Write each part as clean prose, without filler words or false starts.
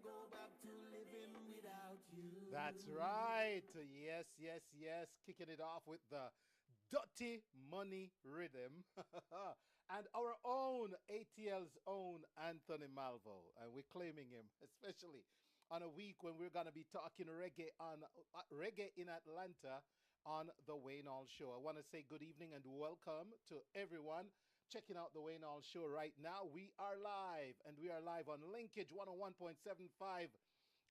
go back to living without you. That's right. Yes, yes, yes. Kicking it off with the Dirty Money Rhythm. And our own ATL's own Anthony Malvo. And we're claiming him, especially on a week when we're going to be talking reggae on reggae in Atlanta on the Wayne All Show. I want to say good evening and welcome to everyone checking out the Wayne All Show right now. We are live, and we are live on Linkage 101.75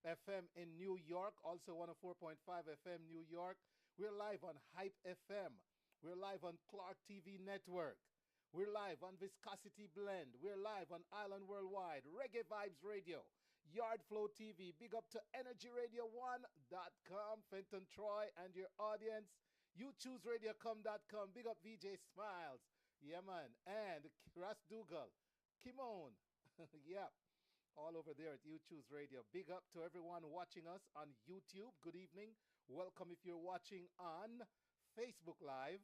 FM in New York, also 104.5 FM New York. We're live on Hype FM. We're live on Clark TV Network. We're live on Viscosity Blend. We're live on Island Worldwide, Reggae Vibes Radio, Yard Flow TV. Big up to EnergyRadio1.com, Fenton Troy and your audience. YouChooseRadioCom.com. Big up VJ Smiles. Yeah, man. And Ras Dougal. Kimon. Yep. All over there at You Choose Radio. Big up to everyone watching us on YouTube. Good evening. Welcome if you're watching on Facebook Live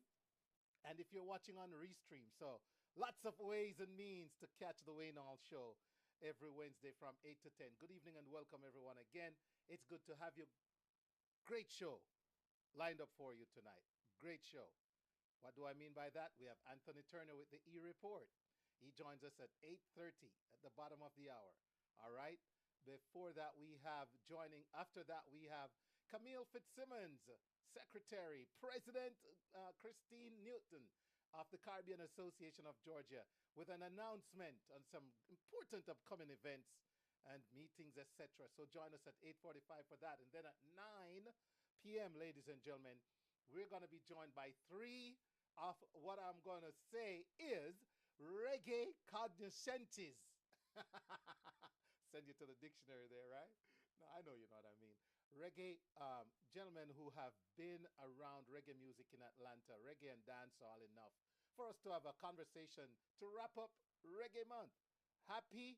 and if you're watching on Restream. So lots of ways and means to catch the Wayne Hall Show every Wednesday from 8 to 10. Good evening and welcome everyone again. It's good to have you. Great show lined up for you tonight. Great show. What do I mean by that? We have Anthony Turner with the E-Report. He joins us at 8:30 at the bottom of the hour. All right. Before that, after that, we have Camille Fitzsimmons, Secretary, President Christine Newton of the Caribbean Association of Georgia, with an announcement on some important upcoming events and meetings, etc. So join us at 8:45 for that. And then at 9 p.m., ladies and gentlemen, we're going to be joined by three of what I'm going to say is reggae cognoscentes. Send you to the dictionary there, right? No, I know you know what I mean. Reggae gentlemen who have been around reggae music in Atlanta, reggae and dancehall enough for us to have a conversation to wrap up Reggae Month. Happy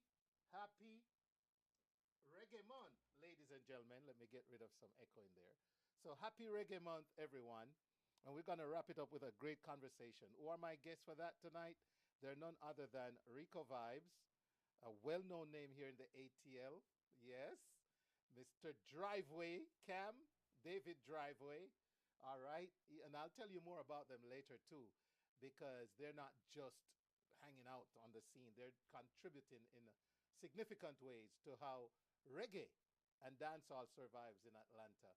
Reggae Month, ladies and gentlemen. Let me get rid of some echo in there. So happy Reggae Month, everyone. And we're going to wrap it up with a great conversation. Who are my guests for that tonight? They're none other than Rico Vibes, a well-known name here in the ATL. Yes. Mr. Driveway Cam, David Driveway. All right. And I'll tell you more about them later too, because they're not just hanging out on the scene. They're contributing in significant ways to how reggae and dancehall survives in Atlanta.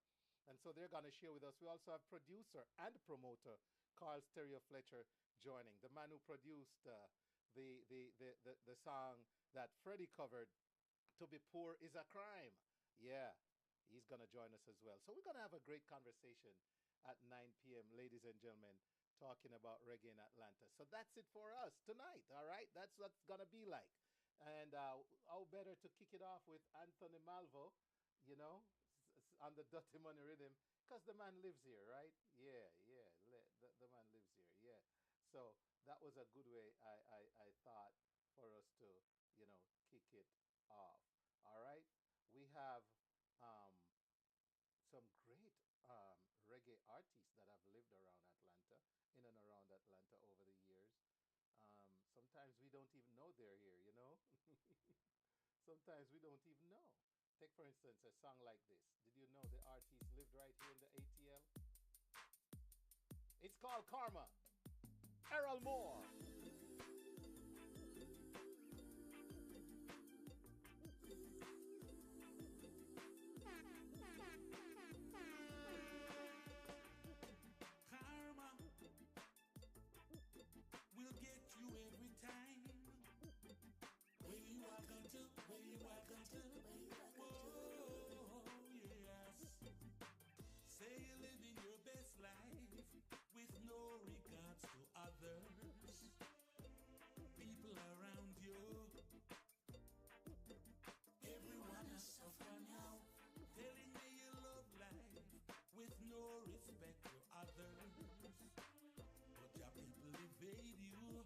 And so they're going to share with us. We also have producer and promoter Carl Stereo Fletcher joining, the man who produced the song that Freddie covered, To Be Poor Is a Crime. Yeah, he's going to join us as well. So we're going to have a great conversation at 9 p.m., ladies and gentlemen, talking about reggae in Atlanta. So that's it for us tonight, all right? That's what's going to be like. And how better to kick it off with Anthony Malvo, you know, on the Dirty Money Rhythm, because the man lives here, right? Yeah, yeah, the man lives here, yeah. So that was a good way, I thought, for us to, kick it off. All right? We have um, some great reggae artists that have lived around Atlanta, in and around Atlanta over the years. Sometimes we don't even know they're here. Sometimes we don't even know. Take, for instance, a song like this. Did you know the artist lived right here in the ATL? It's called Karma. Errol Moore. Karma will get you every time. Where you are going to, where you are going to. Whoa, yes. Say you're living your best life with no regards to others. People around you, everyone is suffering now. Telling me you love life with no respect for others. But your people evade you.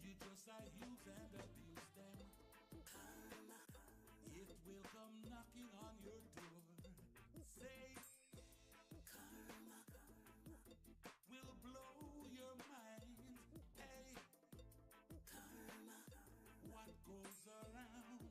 You just are use and abuse them. Karma, it will come knocking on your door. Say, karma will blow your mind. Hey, karma, what goes around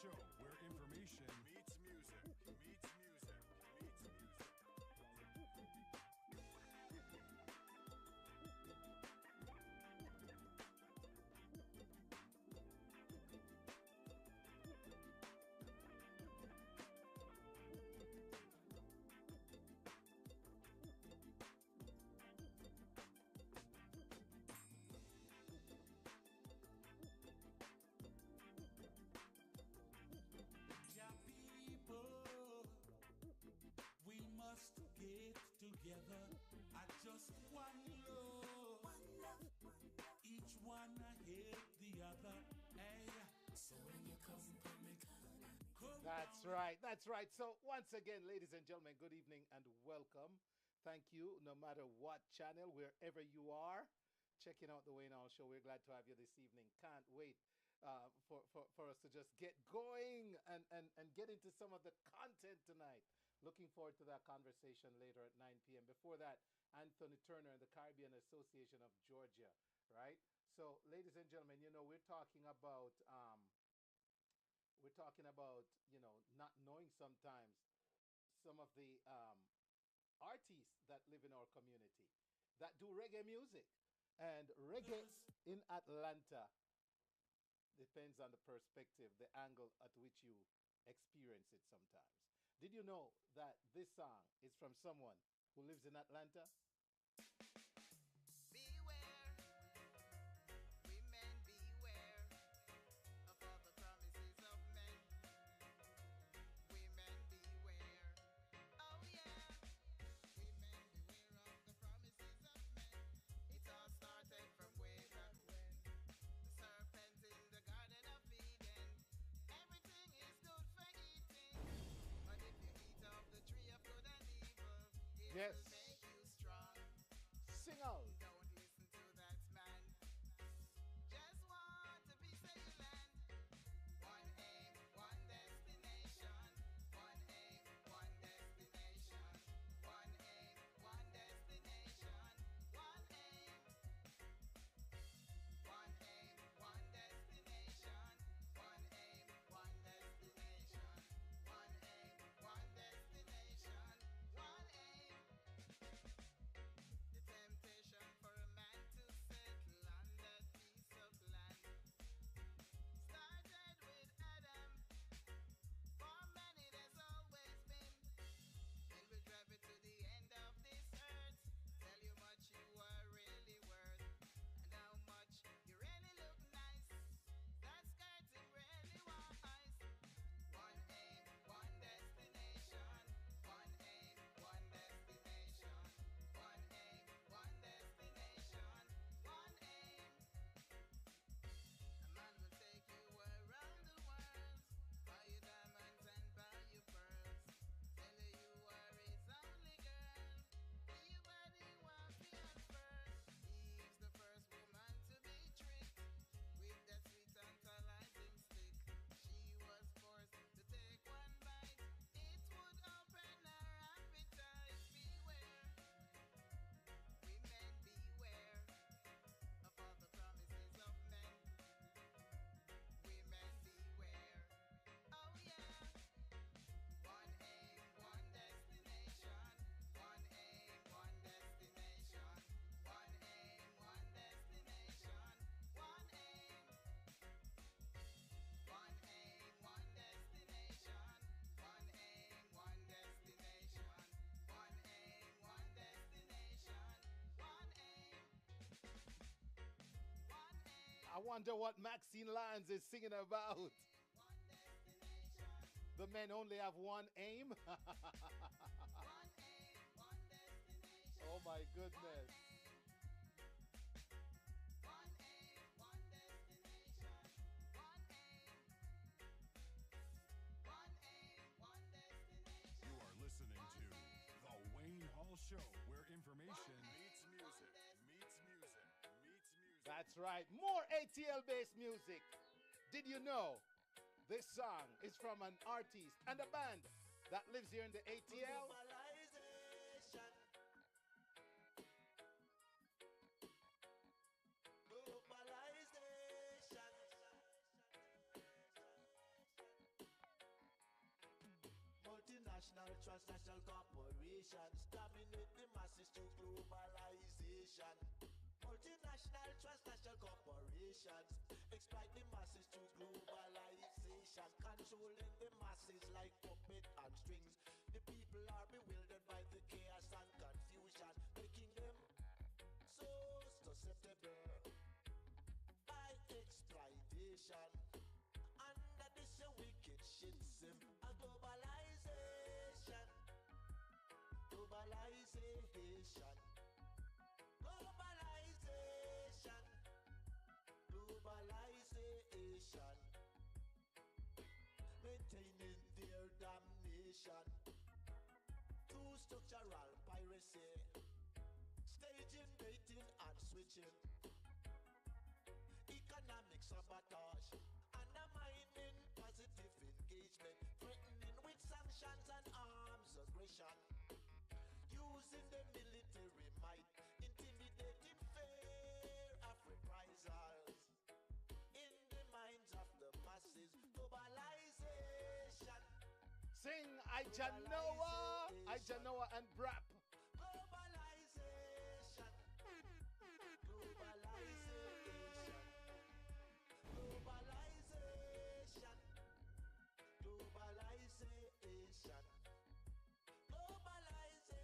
Show, where information meets music, meets music, meets music. Yeah, people, we must get together at just one love. Each one hate the other. Hey, so when you come for me, come That's on. right. That's right. So, once again, ladies and gentlemen, good evening and welcome. Thank you, no matter what channel, wherever you are, checking out the Wayne Hall Show. We're glad to have you this evening. Can't wait for us to just get going and get into some of the content tonight. Looking forward to that conversation later at 9 p.m. Before that, Anthony Turner and the Caribbean Association of Georgia, right? So, ladies and gentlemen, we're talking about not knowing sometimes some of the artists that live in our community that do reggae music. And reggae in Atlanta depends on the perspective, the angle at which you experience it sometimes. Did you know that this song is from someone who lives in Atlanta? Beware, women, beware of all the promises of men. Women, beware. Oh, yeah. Women, beware of the promises of men. It all started from way back when. The serpent in the Garden of Eden. Everything is good for eating. But if you eat of the tree of good and evil, it Yes. will make you strong. Sing out. Don't listen to that man. Just want to be say you land. One aim, one destination. One aim, one destination. One aim, one destination. One aim. One aim, one destination. One aim, one destination. One aim, one destination. One aim. The temptation for a man to settle on that piece of land started with Adam. For many, there's always been. Then we drive it to the end of this earth. Tell you much you are really worth, and how much you really look nice. That skirt is really wise. One aim, one destination. One aim, one destination. One aim, one destination. One aim. A man will take you around the world, buy you diamonds and buy you pearls. Tell you you are his only girl. Your body wappy at first. Eve's the first woman to be tricked with that sweet tantalizing stick. She was forced to take one bite. It would open her appetite. Beware, women, beware of all the promises of men. Women, beware. Oh, yeah. One aim, one destination. One aim, one destination. One aim, one destination. One aim. One aim, one destination. One aim, one destination. One aim, one destination. One aim. One aim. I wonder what Maxine Lyons is singing about. One destination. The men only have one aim. One aim, one destination. Oh my goodness. One aim, one destination. One aim. One aim, one destination. You are listening to The Wayne Hall Show, where information meets music, meets music, meets music. That's right. More ATL based music. Did you know this song is from an artist and a band that lives here in the ATL? Globalization. Globalization. multinational, transnational corporations dominate the masses through globalization. Multinational, transnational corporations exploit the masses through globalization, controlling the masses like puppet and strings. The people are bewildered by the chaos and confusion, making them so susceptible by exploitation. Under this wicked shit sim, a globalization, globalization, globalization, globalization, maintaining their damnation through structural piracy, staging, baiting and switching, economic sabotage, undermining positive engagement, threatening with sanctions and arms aggression, using the military might, intimidating fear of reprisals in the minds of the masses. Globalization, Sing I Janoa and Brap. globalization, globalization, globalization, globalization,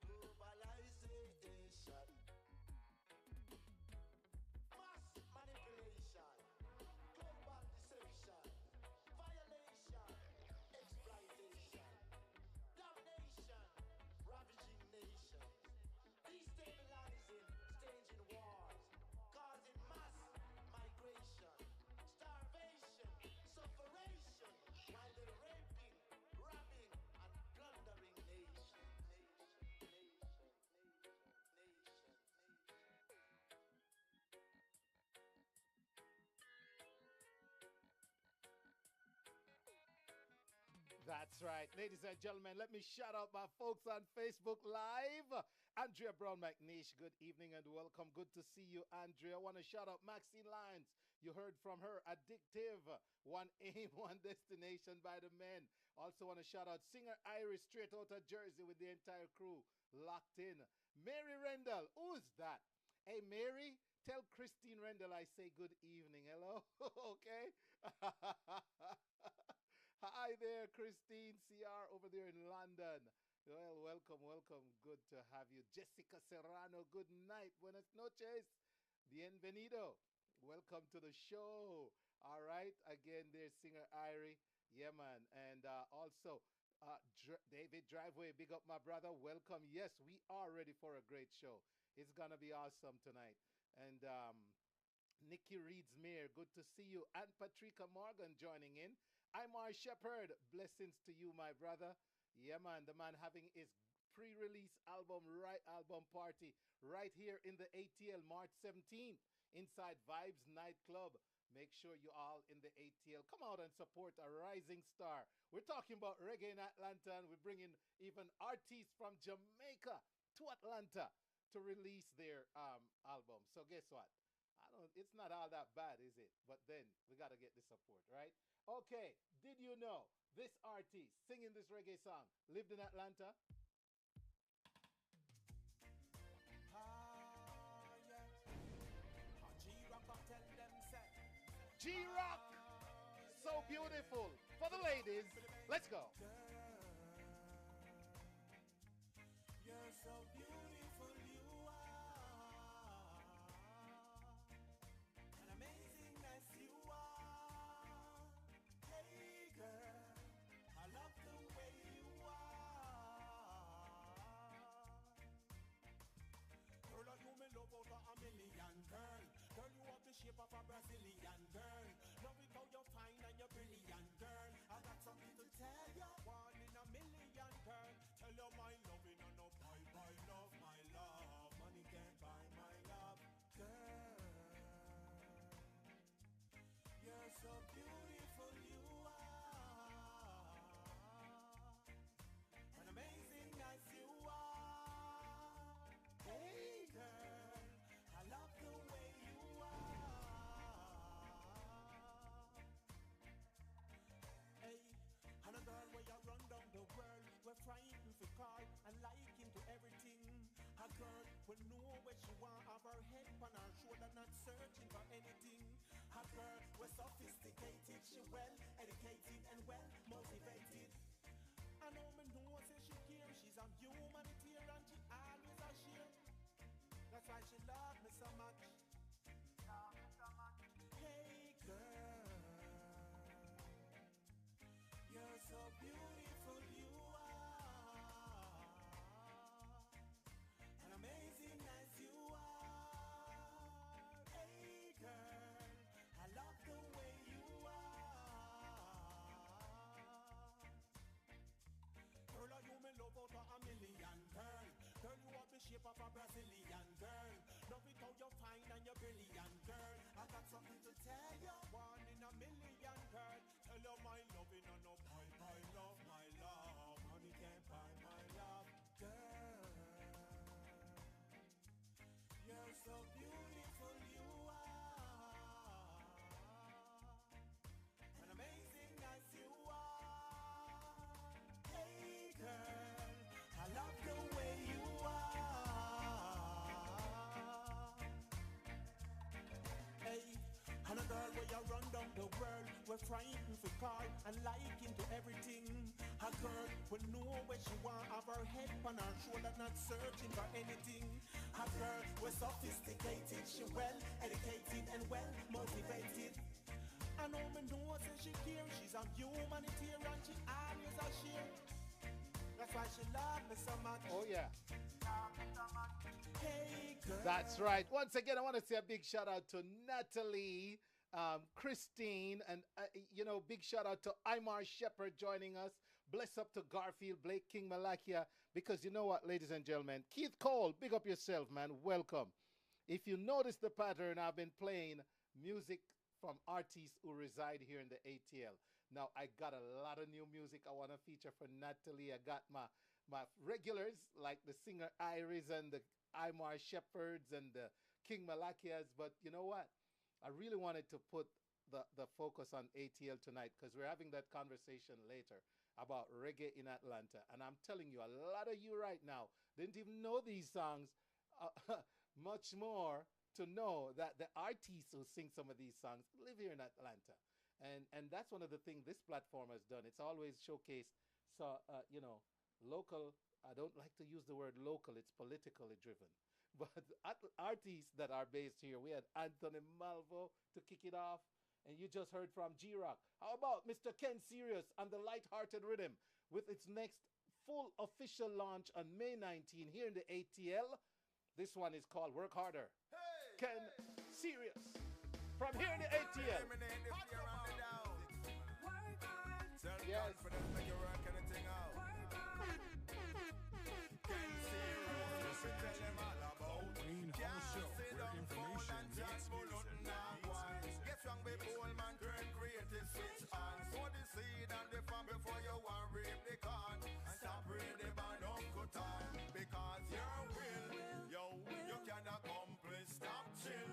globalization, globalization, mass manipulation, global deception, violation, exploitation, domination, ravaging nations, destabilizing, staging wars, causing mass migration, starvation, sufferation, while they're raping, robbing, and plundering nation, nation, nation, nation, nation. That's right. Ladies and gentlemen, let me shout out my folks on Facebook Live. Andrea Brown McNeish, good evening and welcome. Good to see you, Andrea. I want to shout out Maxine Lyons. You heard from her, Addictive, One Aim, One Destination by the men. Also want to shout out singer Iris straight out of Jersey with the entire crew locked in. Mary Rendell, who's that? Hey, Mary, tell Christine Rendell I say good evening. Hello? Okay? Hi there, Christine CR over there in London. Well, welcome, welcome. Good to have you. Jessica Serrano, good night. Buenas noches. Bienvenido. Welcome to the show. All right. Again, there's singer Irie. Yeah, man. And also, David Driveway, big up my brother. Welcome. Yes, we are ready for a great show. It's going to be awesome tonight. And Nikki Reeds Mayer, good to see you. And Patricia Morgan joining in. I'm our shepherd. Blessings to you, my brother. Yeah, man, the man having his pre-release album party right here in the ATL March 17th inside Vibes Nightclub. Make sure you all in the ATL come out and support a rising star. We're talking about reggae in Atlanta, and we're bringing even artists from Jamaica to Atlanta to release their album. So guess what? It's not all that bad, is it? But then we got to get the support, right? Okay, did you know this artist singing this reggae song lived in Atlanta? G-Rock! So beautiful. For the ladies, let's go. You're so beautiful, you are, and amazing as you are. Hey girl, I love the way you are. Girl, you me love out of a million, girl. Girl, you have the shape of a Brazilian, girl. Love it how you're fine and you're brilliant, girl. I got something to tell you, one in a million, girl. Tell you my loving and no bye bye love. will know where she want, have her head on her shoulder, not searching for anything. A girl was sophisticated, she well educated and well motivated. I know me know say she care, she's a humanitarian, she always a share. That's why she love me so much. Hey girl, you're so beautiful, you are, and amazing as you are. Hey girl, I love the way you are. Girl, are you me love out of a million, girl. Girl, you have the shape of a Brazilian girl. Love it how you're fine and you're brilliant, girl. I got something to tell you, one in a million, girl. Tell you my loving and no buy love, my love. Money can't buy my love, girl. You're so beautiful, you are, and amazing as you are. Hey girl, I love the way you are. Hey, and a girl where you run down the world, we're frightened for car and liking to everything. A girl will know where she want, have her head on her shoulder, not searching for anything. A girl was sophisticated, she well educated and well motivated. I know me know say she care, she's a humanitarian, she always a share. That's why she love me so much. Oh, yeah. Hey girl. That's right. Once again, I want to say a big shout out to Natalie, Christine, and, big shout out to Imar Shepherd joining us. Bless up to Garfield, Blake, King Malakia, because you know what, ladies and gentlemen, Keith Cole, big up yourself, man. Welcome. If you notice the pattern, I've been playing music from artists who reside here in the ATL. Now, I got a lot of new music I want to feature for Natalie. I got my regulars, like the singer Iris and the Imar Shepherds and the King Malakias. But you know what? I really wanted to put the focus on ATL tonight because we're having that conversation later about reggae in Atlanta. And I'm telling you, a lot of you right now didn't even know these songs, much more to know that the artists who sing some of these songs live here in Atlanta. And that's one of the things this platform has done. It's always showcased, local. I don't like to use the word local. It's politically driven. But artists that are based here, we had Anthony Malvo to kick it off. And you just heard from G-Rock. How about Mr. Ken Sirius and the Light-Hearted Rhythm with its next full official launch on May 19 here in the ATL. This one is called Work Harder. Hey, Ken Sirius from here in the ATL. Yes. Wayne Hall Show, where information meets music. Get strong before man turn creative switch on. Sow the seed and the farm before you want reap the corn. And stop read the band Uncle Tom. Because your will, you can accomplish. Stop chill.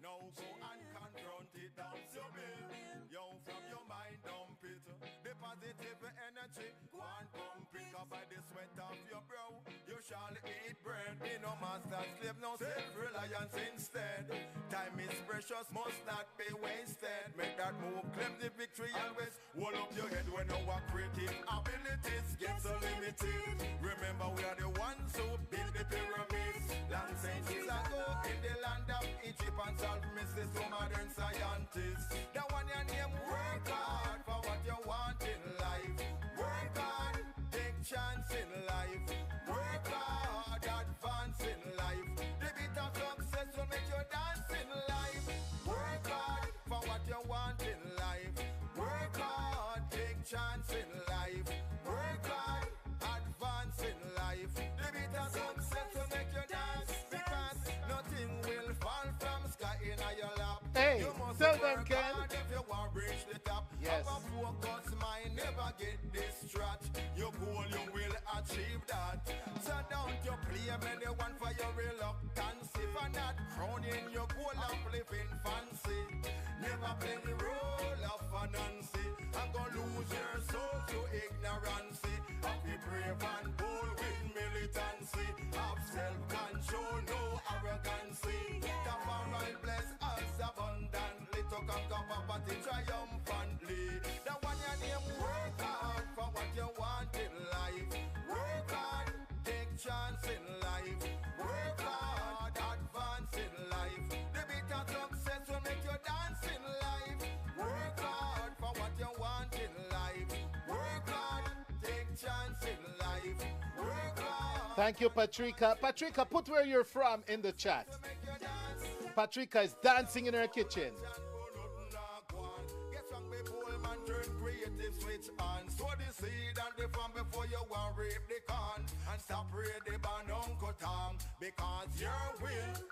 Now go and confront it, down your bill. Yo, from your mind dump it. The positive energy, go and pump it up by the sweat of your brow. You shall eat bread, be no master slave, no self-reliance instead. Time is precious, must not be wasted. Make that move, claim the victory always. Hold up your head when our creative abilities get so limited. Remember we are the ones who built the pyramids long centuries ago in the land of Egypt and solve mysteries to modern scientists. The one your name, work hard for what you want in life. Work hard, take chance in life. Work hard, advance in life. The bit of success will make you dance in life. Work hard for what you want in life. Work hard, take chance in life. Work hard, advance in life. The bit of success will make you dance because nothing will fall from sky in your lap. Hey, you must tell them, work Ken. hard if you want to reach the top. Yes. Have a focus mind, never get distracted. Your goal, you will achieve that. So don't you play anyone for your reluctance. If I'm not crowning your goal of living fancy. Never play the role of fancy. I'm gonna lose your soul to ignorancy. I'll be brave and bold with militancy. Have self-control, no conquer poverty triumphantly. The one your name work hard for what you want in life. Work hard, take chance in life. Work hard, advance in life. The bit of success will make you dance in life. Work hard for what you want in life. Work hard, take chance in life. Work hard. Thank you, Patrika. Patrika, put where you're from in the chat. Patrika is dancing in her kitchen. Sow the seed and the farm before you want reap the corn. And stop read the band Uncle Tom. Because your will,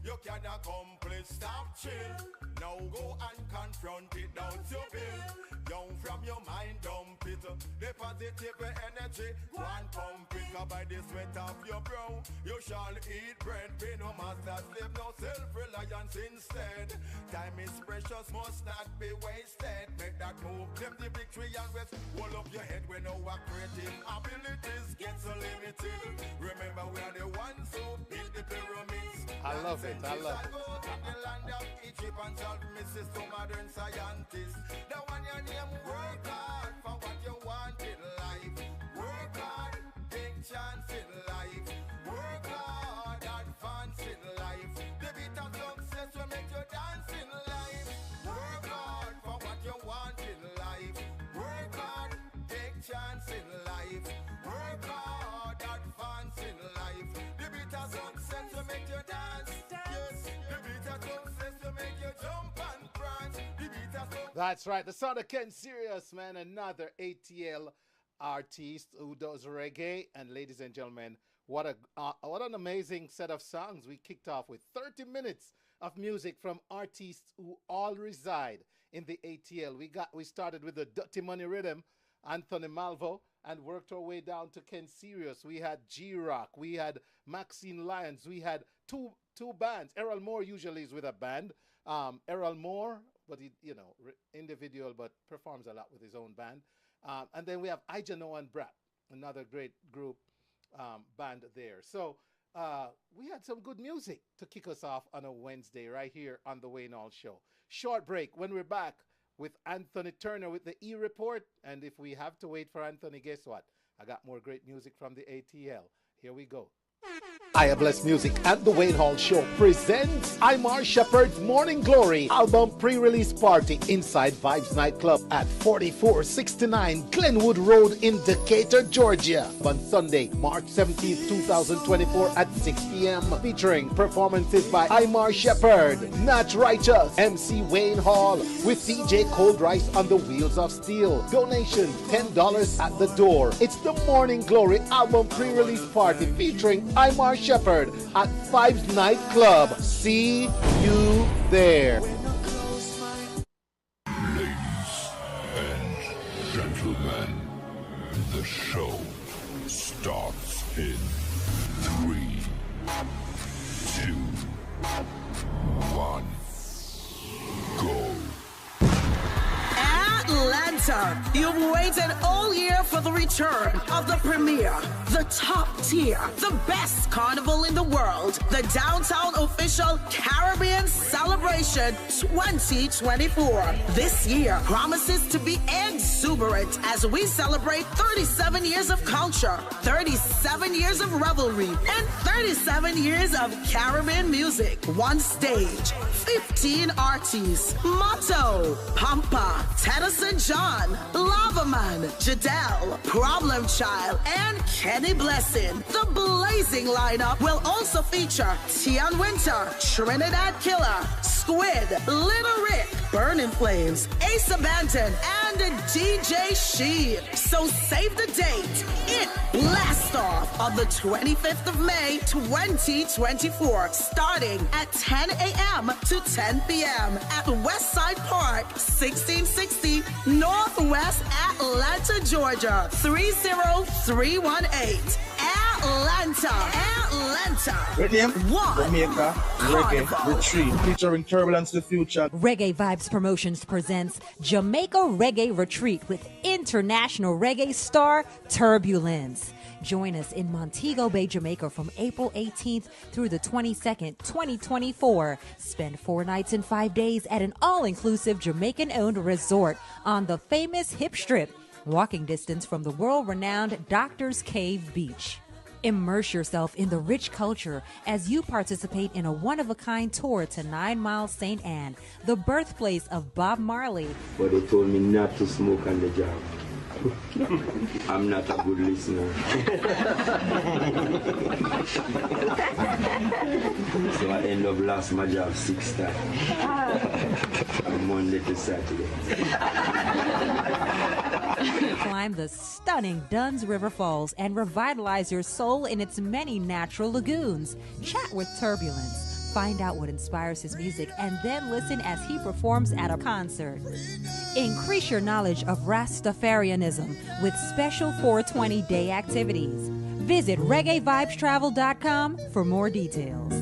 you can accomplish. Stop chill. Now go and confront it down to build. Down from your mind, dump it. The positive energy, one pump it. By the sweat of your brow, you shall eat bread. Be no master, slave, no self-reliance instead. Time is precious, must not be wasted. Make that move, claim the victory and rest. Hold up your head when our creative abilities get so limited. Remember, we are the ones who built the pyramids. I love it, I love it. In the land of Egypt and solve mysteries to modern scientists. The one your name work hard for what you want in life. Work hard, take chance in life. Work hard, advance in life. The bit of success will make you dance in life. Work hard for what you want in life. Work hard, take chance in life. Work hard, advance in life. The bit of success will make you dance. Yes, the bit of success will make you jump and prance. The bit of success. That's right. The sound of Ken Sirius, man. Another ATL artist who does reggae. And ladies and gentlemen, what an amazing set of songs. We kicked off with 30 minutes of music from artists who all reside in the ATL. We started with the Dirty Money Rhythm, Anthony Malvo, and worked our way down to Ken Sirius. We had G-Rock, we had Maxine Lyons, we had two bands. Errol Moore usually is with a band. Errol Moore, but he, individual, but performs a lot with his own band. And then we have Ijano and Brat, another great group band there. So we had some good music to kick us off on a Wednesday right here on the Wayne Hall Show. Short break. When we're back with Anthony Turner with the E-Report. And if we have to wait for Anthony, guess what? I got more great music from the ATL. Here we go. I Have Less Music at the Wayne Hall Show presents Imar Shepherd's Morning Glory album pre-release party inside Vibes Nightclub at 4469 Glenwood Road in Decatur, Georgia on Sunday, March 17th, 2024 at 6 p.m. featuring performances by Imar Shepherd, Nat Righteous, MC Wayne Hall with DJ Cold Rice on the Wheels of Steel. Donation $10 at the door. It's the Morning Glory album pre-release party featuring Imar Shepherd at Vibes Nightclub. See you there. Ladies and gentlemen, the show starts in 3, 2, 1, go. Atlanta, you've waited all year for the return of the premier, the top tier, the best carnival in the world, the downtown official Caribbean Celebration 2024. This year promises to be exuberant as we celebrate 37 years of culture, 37 years of revelry, and 37 years of Caribbean music. One stage, 15 artists, Motto, Pampa, Tedderson John, Lavaman, Jadelle, Problem Child, and Kenny Blessing. The blazing lineup will also feature Tian Winter, Trinidad Killer, Squid, Little Rick, Burning Flames, Ace Abandon, and DJ Sheen. So save the date. It blasts off on the 25th of May, 2024, starting at 10 a.m. to 10 p.m. at Westside Park, 1660 Northwest Atlanta, Georgia, 30318. Atlanta. Rhythm, One. Jamaica, Reggae, Carnival. Retreat, featuring Turbulence the Future. Reggae Vibes Promotions presents Jamaica Reggae Retreat with international reggae star Turbulence. Join us in Montego Bay, Jamaica from April 18th through the 22nd, 2024. Spend 4 nights and 5 days at an all-inclusive Jamaican-owned resort on the famous Hip Strip, walking distance from the world-renowned Doctor's Cave Beach. Immerse yourself in the rich culture as you participate in a one-of-a-kind tour to 9 Mile St. Anne, the birthplace of Bob Marley. But they told me not to smoke on the job. I'm not a good listener. So I end up lost my job 6 times. From Monday to Saturday. Climb the stunning Dunn's River Falls and revitalize your soul in its many natural lagoons. Chat with Turbulence. Find out what inspires his music and then listen as he performs at a concert. Increase your knowledge of Rastafarianism with special 420 day activities. Visit reggaevibestravel.com for more details.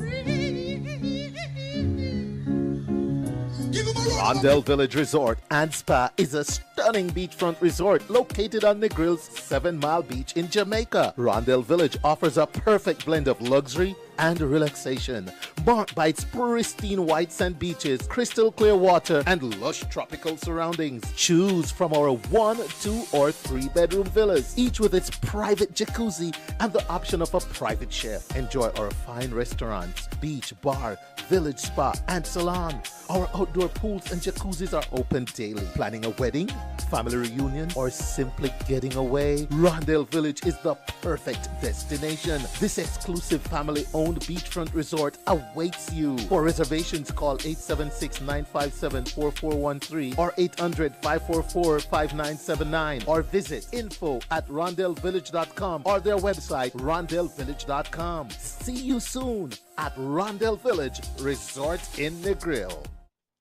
Rondell Village Resort and Spa is a stunning beachfront resort located on Negril's 7 Mile Beach in Jamaica. Rondell Village offers a perfect blend of luxury and relaxation, marked by its pristine white sand beaches, crystal clear water, and lush tropical surroundings. Choose from our 1, 2, or 3 bedroom villas, each with its private jacuzzi and the option of a private chef. Enjoy our fine restaurants, beach, bar, village spa, and salon. Our outdoor pools and jacuzzis are open daily. Planning a wedding, family reunion, or simply getting away? Rondell Village is the perfect destination. This exclusive family-owned beachfront resort awaits you. For reservations, call 876-957-4413 or 800-544-5979 or visit info@rondellvillage.com or their website rondellvillage.com. See you soon at Rondell Village Resort in Negril.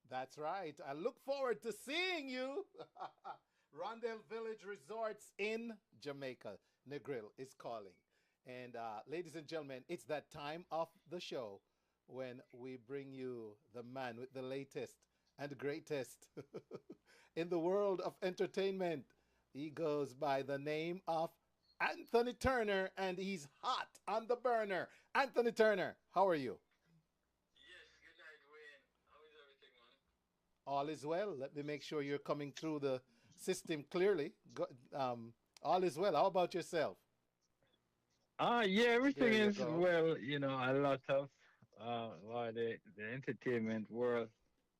That's right. I look forward to seeing you. Rondell Village Resorts in Jamaica. Negril is calling. And ladies and gentlemen, it's that time of the show when we bring you the man with the latest and greatest in the world of entertainment. He goes by the name of Anthony Turner, and he's hot on the burner. Anthony Turner, how are you? All is well. Let me make sure you're coming through the system clearly. All is well. How about yourself? Yeah, everything There you is go. well, a lot of the entertainment world.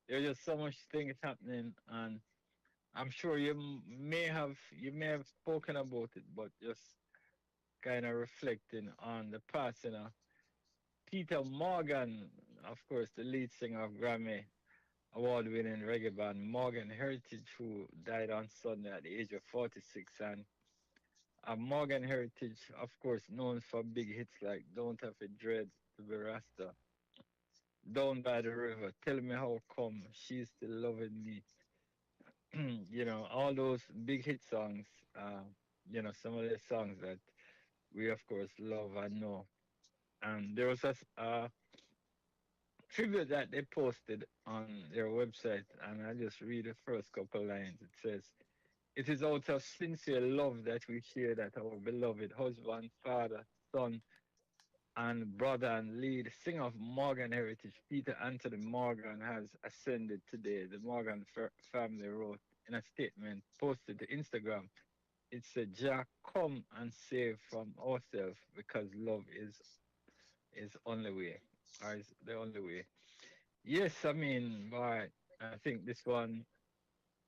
There's just so much things happening, and I'm sure you may have spoken about it, but just kind of reflecting on the past, Peter Morgan, of course, the lead singer of Grammy award-winning reggae band Morgan Heritage, who died on Sunday at the age of 46, and Morgan Heritage, of course, known for big hits like Don't Have a Dread to Be Rasta, Down by the River, Tell Me How Come, She's Still Loving Me. All those big hit songs, some of the songs that we, of course, love and know. And there was a tribute that they posted on their website, and I just read the first couple lines. It says, "It is out of sincere love that we share that our beloved husband, father, son, and brother and lead singer of Morgan Heritage, Peter Anthony Morgan, has ascended today." The Morgan family wrote in a statement posted to Instagram. It said, "Jah come and save from ourselves because love is only way, or is the only way." Yes, I mean, but I think this one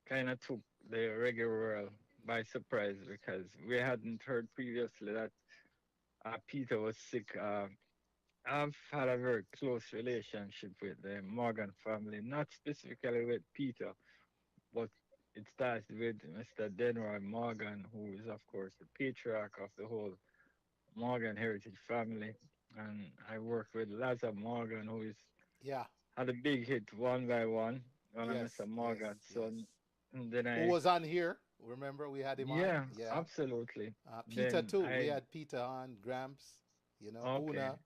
kind of took the reggae world by surprise because we hadn't heard previously that Peter was sick. I've had a very close relationship with the Morgan family, not specifically with Peter, but it starts with Mr. Denroy Morgan, who is, of course, the patriarch of the whole Morgan heritage family. And I work with Lazar Morgan, who is Yeah. had a big hit one by one of Yes. Mr. Yes. Morgan's Yes. son. And then Who was on here? Remember we had him on? yeah, Yeah. absolutely. Peter Then too. We had Peter on, Gramps, okay. Una.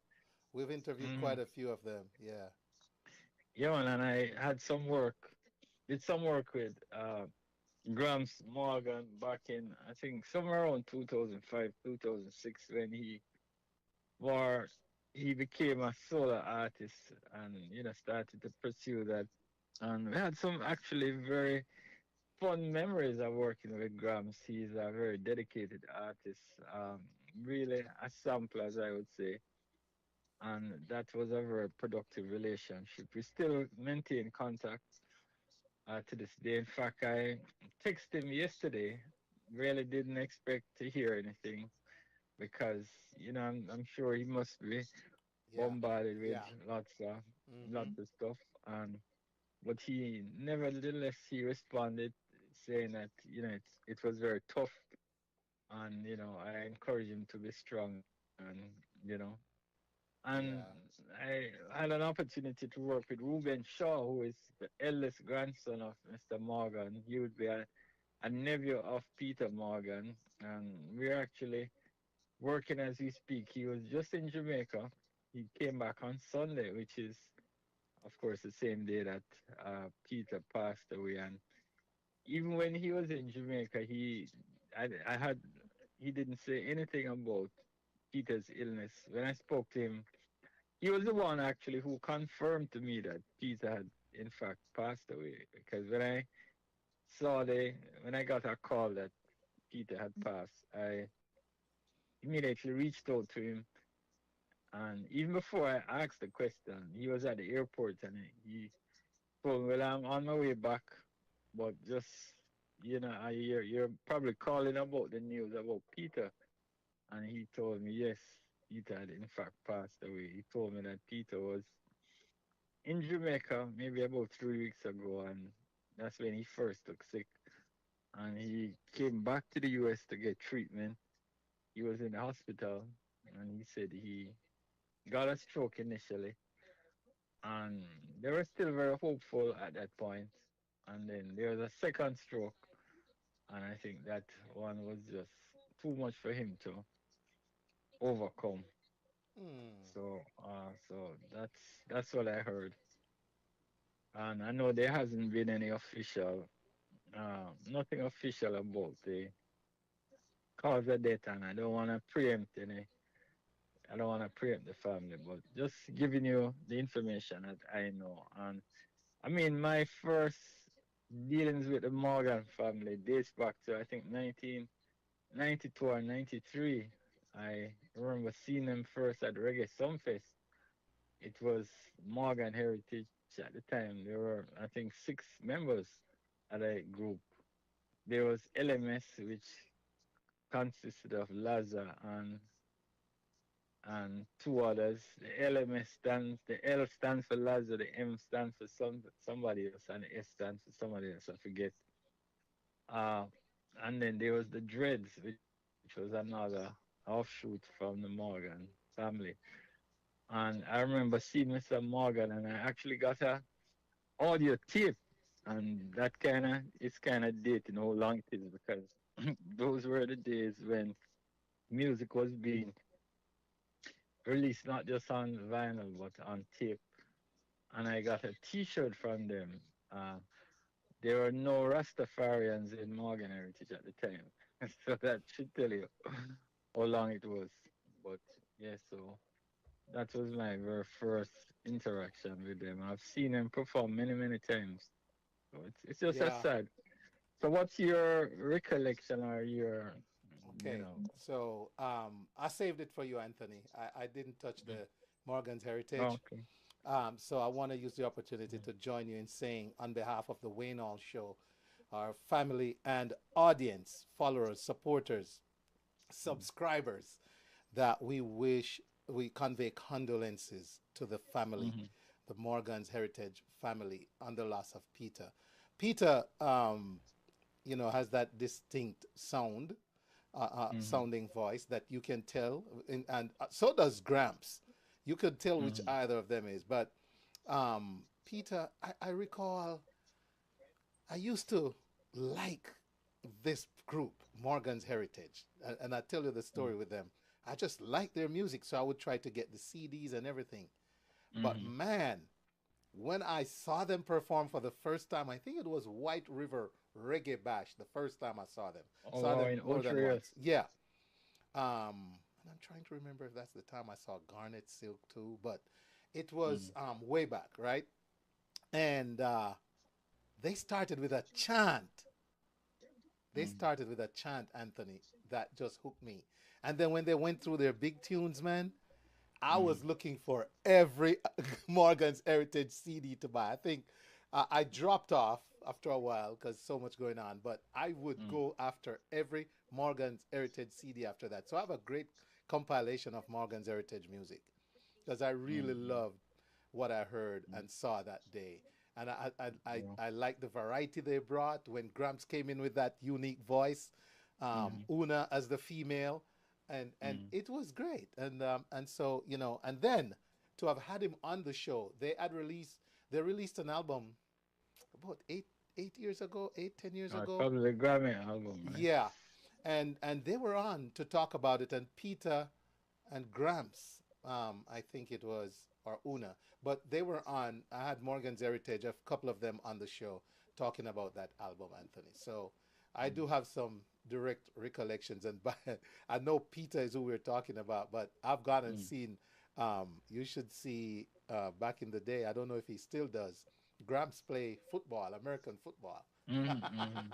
We've interviewed Mm, quite a few of them. Yeah. yeah, man, and I had some work, did some work with, Gramps Morgan back in, I think, somewhere around 2005, 2006, when war, he became a solo artist and, started to pursue that. And we had some actually very fun memories of working with Gramps. He's a very dedicated artist, really a sampler, as I would say. And that was a very productive relationship. We still maintain contact to this day. In fact, I texted him yesterday. Really didn't expect to hear anything because I'm sure he must be Yeah. bombarded with Yeah. lots Mm-hmm. of stuff. And but he nevertheless he responded saying that it was very tough, and I encourage him to be strong, and you know and Yeah. I had an opportunity to work with Ruben Shaw, who is the eldest grandson of Mr. Morgan. He would be a nephew of Peter Morgan, and we're actually working as we speak. He was just in Jamaica. He came back on Sunday, which is, of course, the same day that Peter passed away. And even when he was in Jamaica, I had, he didn't say anything about Peter's illness. When I spoke to him, he was the one actually who confirmed to me that Peter had, in fact, passed away. Because when I got a call that Peter had passed, I immediately reached out to him. And even before I asked the question, he was at the airport and he told me, well, I'm on my way back, but just, you're probably calling about the news about Peter. And he told me, yes, Peter had in fact passed away. He told me that Peter was in Jamaica maybe about 3 weeks ago, and that's when he first took sick. And he came back to the US to get treatment. He was in the hospital, and he said he got a stroke initially, and they were still very hopeful at that point. And then there was a second stroke, and I think that one was just too much for him to overcome. Mm. So that's what I heard, and I know there hasn't been any nothing official about the cause of death, and I don't want to preempt the family, but just giving you the information that I know. And I mean, my first dealings with the Morgan family dates back to I think 1992 or 93. I remember seeing them first at Reggae Sumfest. It was Morgan Heritage at the time. There were, I think, 6 members at a group. There was LMS, which consisted of Laza and two others. The L stands for Laza, the M stands for somebody else, and the S stands for somebody else. I forget. Uh, and then there was the Dreads, which was another offshoot from the Morgan family. And I remember seeing Mr. Morgan, and I actually got a audio tape, and that kind of dating how long it is because those were the days when music was being released not just on vinyl but on tape. And I got a T-shirt from them. Uh, there were no Rastafarians in Morgan Heritage at the time, so that should tell you how long it was. But yeah, so that was my very first interaction with them. I've seen them perform many, many times. So it's just as Yeah. sad. So what's your recollection or your, you Okay. know? So I saved it for you, Anthony. I didn't touch the Morgan's Oh, heritage. okay. So I want to use the opportunity to join you in saying, on behalf of the Wayne Hall Show, our family and audience, followers, supporters, subscribers, that we convey condolences to the family, Mm-hmm. the Morgan's Heritage family, on the loss of Peter. Peter, has that distinct Mm-hmm. sounding voice that you can tell, and so does Gramps. You could tell which Mm-hmm. either of them is, but Peter, I recall I used to like this group, Morgan's Heritage, and I tell you the story with them. I just liked their music, so I would try to get the CDs and everything. But Mm-hmm. man, when I saw them perform for the first time, I think it was White River Reggae Bash the first time I saw them. Oh Saw wow, them in more than Ultra, once. Yeah. And I'm trying to remember if that's the time I saw Garnet Silk too, but it was mm, way back, right? And they started with a chant. They mm, started with a chant, Anthony, that just hooked me. And then when they went through their big tunes, man, I mm, was looking for every Morgan's Heritage CD to buy. I think I dropped off after a while because so much going on, but I would mm, go after every Morgan's Heritage CD after that. So I have a great compilation of Morgan's Heritage music because I really mm, loved what I heard mm, and saw that day. And yeah, I like the variety they brought when Gramps came in with that unique voice, mm, Una as the female, and mm, it was great. And so and then to have had him on the show, they released an album about 8 years ago, 8, 10 years ago. probably the Grammy album, right? Yeah, and they were on to talk about it, and Peter and Gramps, I think it was, or Una, but they were on. I had Morgan's Heritage, a couple of them on the show talking about that album, Anthony. So I do have some direct recollections, and I know Peter is who we're talking about, but I've gone and Mm, seen. You should see back in the day. I don't know if he still does. Gramps play football, American football. mm, mm.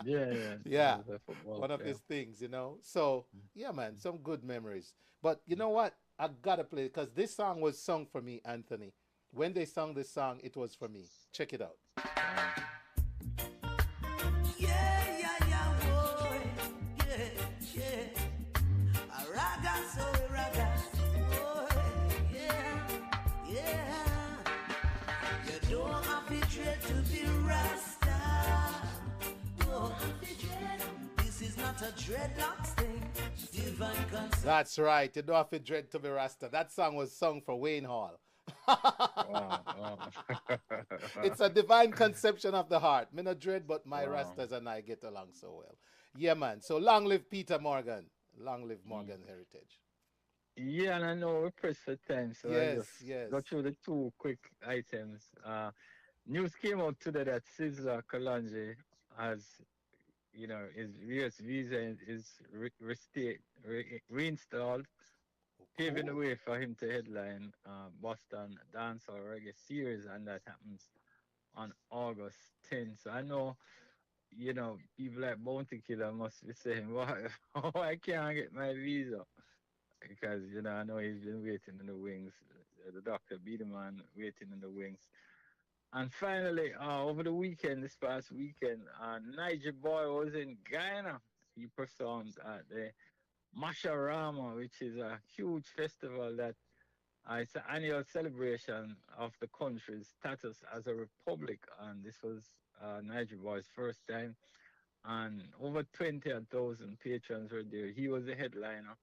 Yeah, yeah, he Yeah, was a football one of player. his things. So Mm, yeah, man, some good memories. But you know what? I gotta play it because this song was sung for me, Anthony. When they sung this song, it was for me. Check it out. wow. Yeah, yeah, yeah, boy. Yeah, yeah. A raga, so a raga. Boy, yeah, yeah. You don't have to dread to be Rasta. Don't have to dread. This is not a dreadlocks thing. Divine concept. That's right. You don't have to dread to be Rasta. That song was sung for Wayne Hall. Wow, wow. It's a divine conception of the heart. Me no dread, but my Wow. Rastas and I get along so well. Yeah, man. So long live Peter Morgan. Long live Mm. Morgan Heritage. Yeah, and I know we're pressed for time, so I Yes, just yes. go through the two quick items. News came out today that Sizzla Kalonji has, his US visa is reinstalled, Oh, paving the cool. way for him to headline Boston Dancehall Reggae Series, and that happens on August 10th. So I know, people like Bounty Killer must be saying, why can't I get my visa? Because, I know he's been waiting in the wings. The doctor beat him on waiting in the wings. And finally, over the weekend, this past weekend, Niger Boy was in Guyana. He performed at the Masharama, which is a huge festival that it's an annual celebration of the country's status as a republic. And this was Niger Boy's first time. And over 20,000 patrons were there. He was the headliner.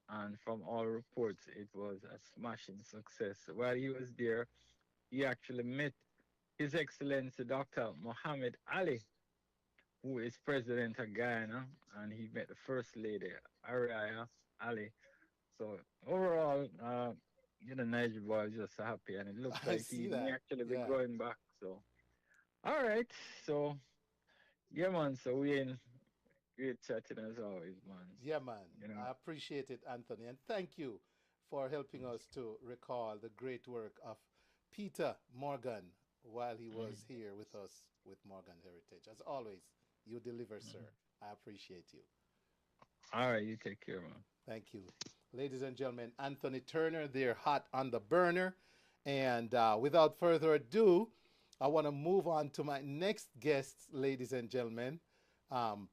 And from all reports, it was a smashing success. While he was there, he actually met His Excellency Dr. Mohammed Ali, who is president of Guyana, and he met the First Lady, Ariaya Ali. So overall, Niger boy is just happy, and it looks I like see he may that. actually be Yeah. going back. So, all right. So, yeah, man. So we in great chatting as always, man. Yeah, man. You know. I appreciate it, Anthony. And thank you for helping us to recall the great work of Peter Morgan while he was Mm-hmm, here with us with Morgan Heritage. As always, you deliver, sir. mm-hmm. I appreciate you. All right, you take care, man. Thank you. Ladies and gentlemen, Anthony Turner, they're hot on the burner. And without further ado, I want to move on to my next guests, ladies and gentlemen. Um,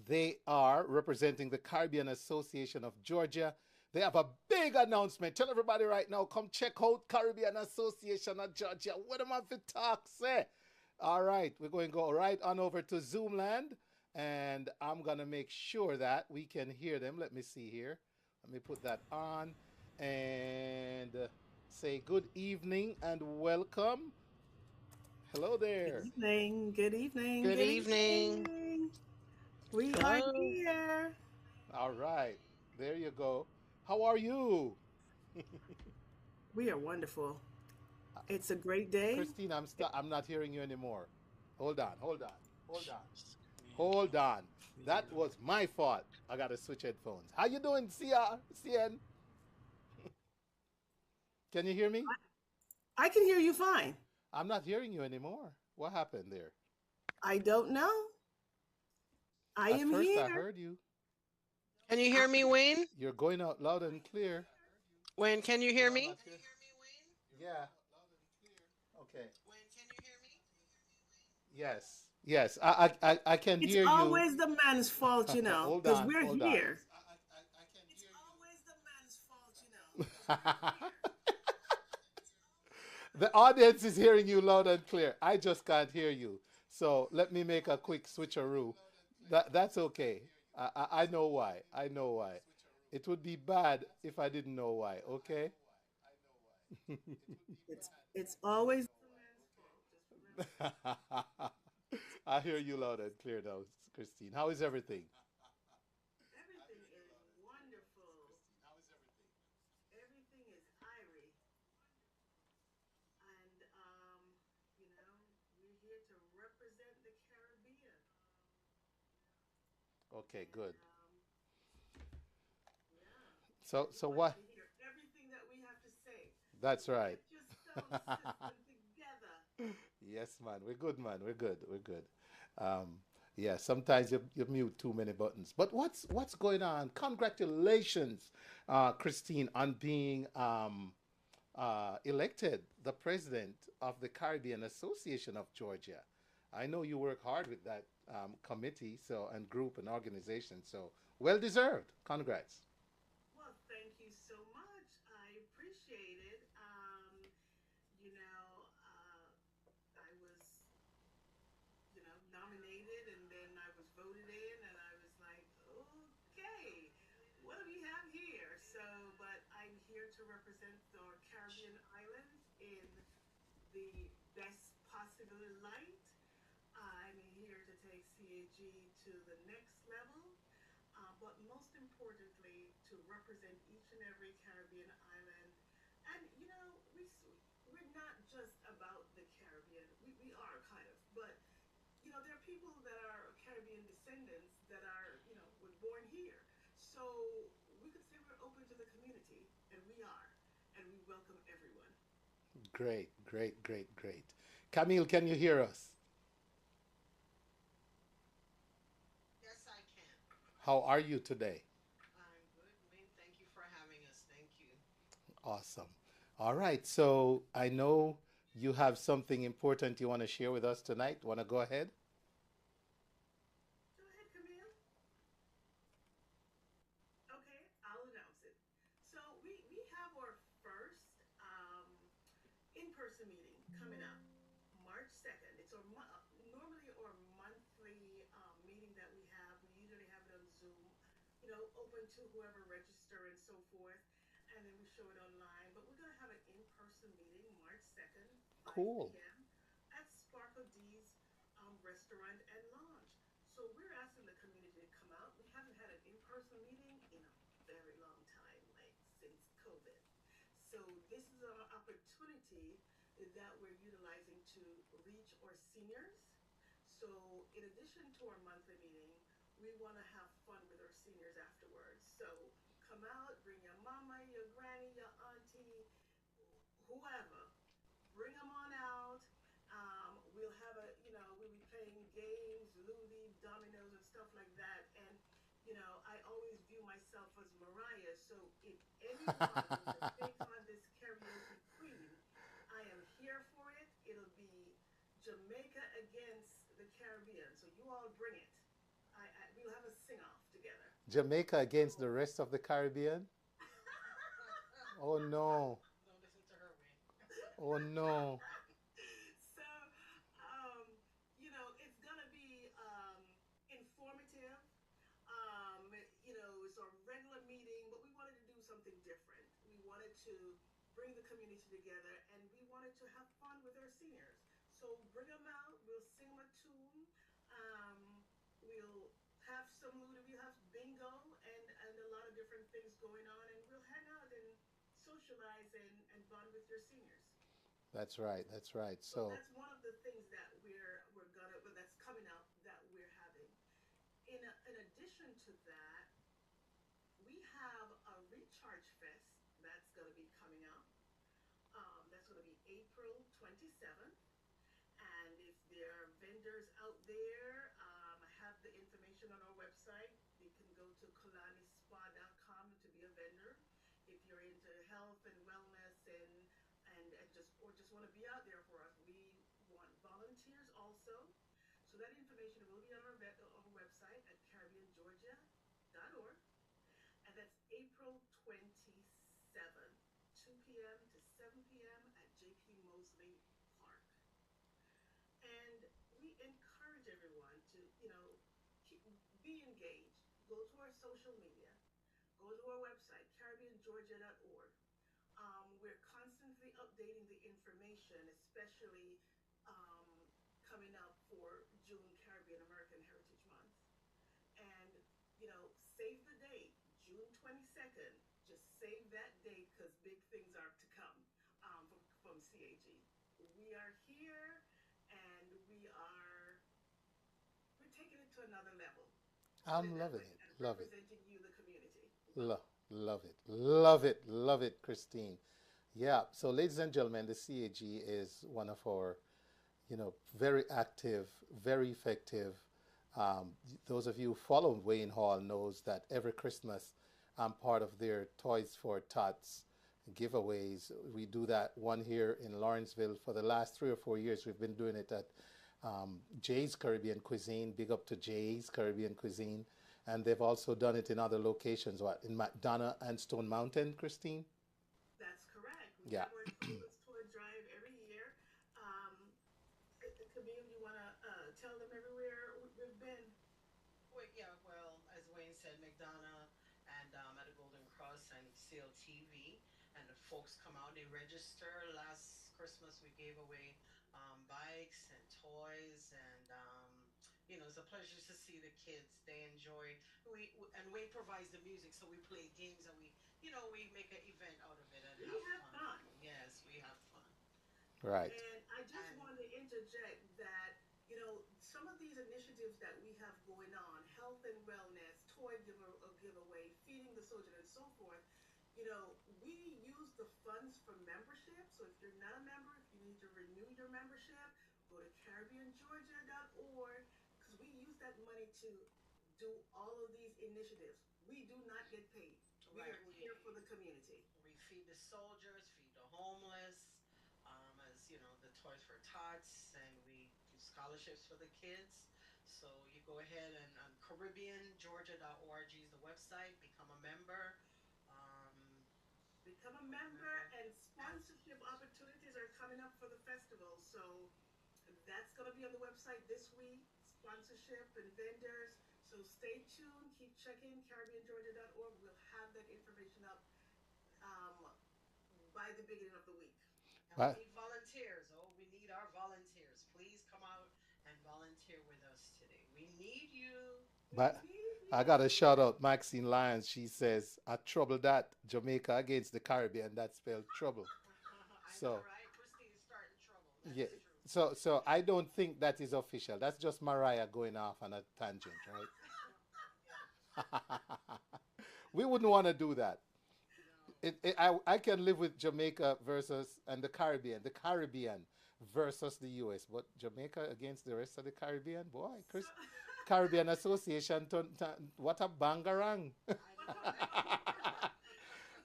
they are representing the Caribbean Association of Georgia. They have a big announcement. Tell everybody right now, come check out Caribbean Association of Georgia. What am I for talk, say? All right, we're going to go right on over to Zoomland, and I'm going to make sure that we can hear them. Let me see here. Let me put that on and say good evening and welcome. Hello Good there. evening, good evening, Good good evening. evening. We are Hello. here. All right, there you go. How are you? We are wonderful. Uh, It's a great day. Christine, I'm not hearing you anymore. Hold on, hold on. Hold on. Hold on. That was my fault. I gotta switch headphones. How you doing, CN? Can you hear me? I can hear you fine. I'm not hearing you anymore. What happened there? I don't know. I At am first, I here. heard you. Can you I, hear me, Wayne? You're going out loud and clear, Wayne, can you but hear I'm me? not hearing. Yeah. Okay. Yes. Yes. I can it's hear you. always the man's fault, Hold because on. we're Hold on. here. The audience is hearing you loud and clear. I just can't hear you. So let me make a quick switcheroo. That's okay. I know why. I know why. It would be bad if I didn't know why. Okay. It's always the man's fault. Just remember that. I hear you loud and clear now, Christine. How is everything? Everything is wonderful. Everything is irie. And we're here to represent the Caribbean. Okay, And good. yeah, we So want you what? to hear everything that we have to say. So That's right. get your sound system together. Yes, man. We're good, man. We're good. We're good. Um, yeah, sometimes you mute too many buttons. But what's going on? Congratulations, Christine, on being elected the president of the Caribbean Association of Georgia. I know you work hard with that committee, so and group and organization. So well deserved. Congrats. Well, thank you so much. I appreciate it. I was, nominated and then I was voted in and I was like, okay, what do we have here? So, but I'm here to represent the Caribbean islands in the best possible light. I'm here to take CAG to the next level, but most importantly, to represent each and every Caribbean island. And we're not just about the Caribbean. We are kind of, but there are people that are Caribbean descendants that are were born here. So we could say we're open to the community, and we are, and we welcome everyone. Great, great, great, great. Camille, can you hear us? Yes, I can. How are you today? I'm good, Wayne. Thank you for having us. Thank you. Awesome. All right. So I know you have something important you want to share with us tonight. Want to go ahead? Go ahead, Camille. Okay, I'll announce it. So we have our first in-person meeting coming up March 2nd. It's normally our monthly meeting that we have. We usually have it on Zoom, open to whoever register and so forth, and then we show it online. But we're going to have an in-person meeting March 2nd, Cool. 5 p.m. at Sparkle D's restaurant and lounge. So we're asking the community to come out. We haven't had an in-person meeting in a very long time, like since COVID. So this is an opportunity that we're utilizing to reach our seniors. So in addition to our monthly meeting, we want to have fun with our seniors afterwards. So come out, bring your mama, your granny, your auntie, whoever. Bring them on out. We'll have we'll be playing games, Ludy, dominoes, and stuff like that. And I always view myself as Mariah. So if anyone wants to take on this karaoke queen, I am here for it. It'll be Jamaica against the Caribbean. So you all bring it. We'll have a sing off together. Jamaica against the rest of the Caribbean? Oh no. Don't listen to her, Wayne. Oh no. So, it's gonna be informative. It's a regular meeting, but we wanted to do something different. We wanted to bring the community together, and we wanted to have fun with our seniors. So bring them out. We'll sing them a tune. We'll have some Luda. We'll have bingo and a lot of different things going on, and we'll hang out and socialize and bond with your seniors. That's right. That's right. So So that's one of the things that we're gonna well, that's coming up addition to that, we have a Recharge Fest that's going to be coming up. That's going to be April 27th. And if there are vendors out there, I have the information on our website. You can go to kalanispa.com to be a vendor. If you're into health and wellness and just want to be out there for us, we want volunteers also. So that information will be on our website at caribbeangeorgia.org. And that's April 27th, 2 p.m. to 7 p.m. at J.P. Mosley Park. And we encourage everyone to, keep, be engaged. Go to our social media. Go to our website, caribbeangeorgia.org. We're constantly updating the information, especially um, coming up for June Caribbean American Heritage Month. And, save the date, June 22nd. Just save that date because big things are to come from CAG. We are here and we're taking it to another level. I'm loving it. And Love it. representing you, the community. Love it. Love it. Love it, Christine. Yeah. So, ladies and gentlemen, the CAG is one of our, very active, very effective. Those of you who follow Wayne Hall knows that every Christmas I'm part of their Toys for Tots giveaways. We do that one here in Lawrenceville for the last 3 or 4 years. We've been doing it at Jay's Caribbean Cuisine. Big up to Jay's Caribbean Cuisine. And they've also done it in other locations, in McDonough and Stone Mountain, Christine? That's correct. We Yeah. have our toy drive every year. Camille, you want to tell them everywhere we've been? As Wayne said, McDonough and at the Golden Cross and CLTV, and the folks come out, they register. Last Christmas we gave away bikes and toys, and it's a pleasure to see the kids. They enjoy. And Wayne provides the music, so we play games and we make an event out of it and We have have fun. fun. Yes, we have fun. Right. And I just wanted to interject that, some of these initiatives that we have going on, health and wellness, giveaway, feeding the soldier, and so forth, we use the funds for membership. So if you're not a member, if you need to renew your membership, go to caribbeangeorgia.org because we use that money to do all of these initiatives. We do not get paid. We Right. are here for the community. We feed the soldiers, feed the homeless, as the Toys for Tots, and we do scholarships for the kids. So you go ahead and CaribbeanGeorgia.org is the website. Become a member. Become a member, and sponsorship opportunities are coming up for the festival. So that's going to be on the website this week. Sponsorship and vendors. So stay tuned. Keep checking CaribbeanGeorgia.org. We'll have that information up by the beginning of the week. And we need volunteers. Oh, we need our volunteers. Please come out and volunteer with us today. We need you. But I got to shout out Maxine Lyons. She says, I trouble that Jamaica against the Caribbean. That spelled trouble. I know, right? Christine's starting trouble. That's Yeah. true. So I don't think that is official. That's just Mariah going off on a tangent, right? We wouldn't want to do that. I can live with Jamaica and the Caribbean versus the U.S. But Jamaica against the rest of the Caribbean, boy, Caribbean Association, what a bangarang.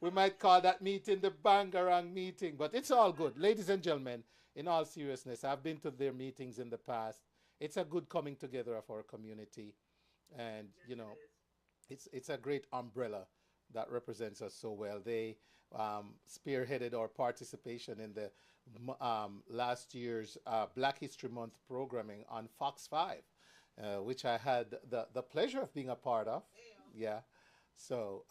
We might call that meeting the bangarang meeting, but it's all good. Ladies and gentlemen, in all seriousness, I've been to their meetings in the past. It's a good coming together of our community. And, it's a great umbrella that represents us so well. They spearheaded our participation in the last year's Black History Month programming on Fox 5, which I had the pleasure of being a part of. Yeah. So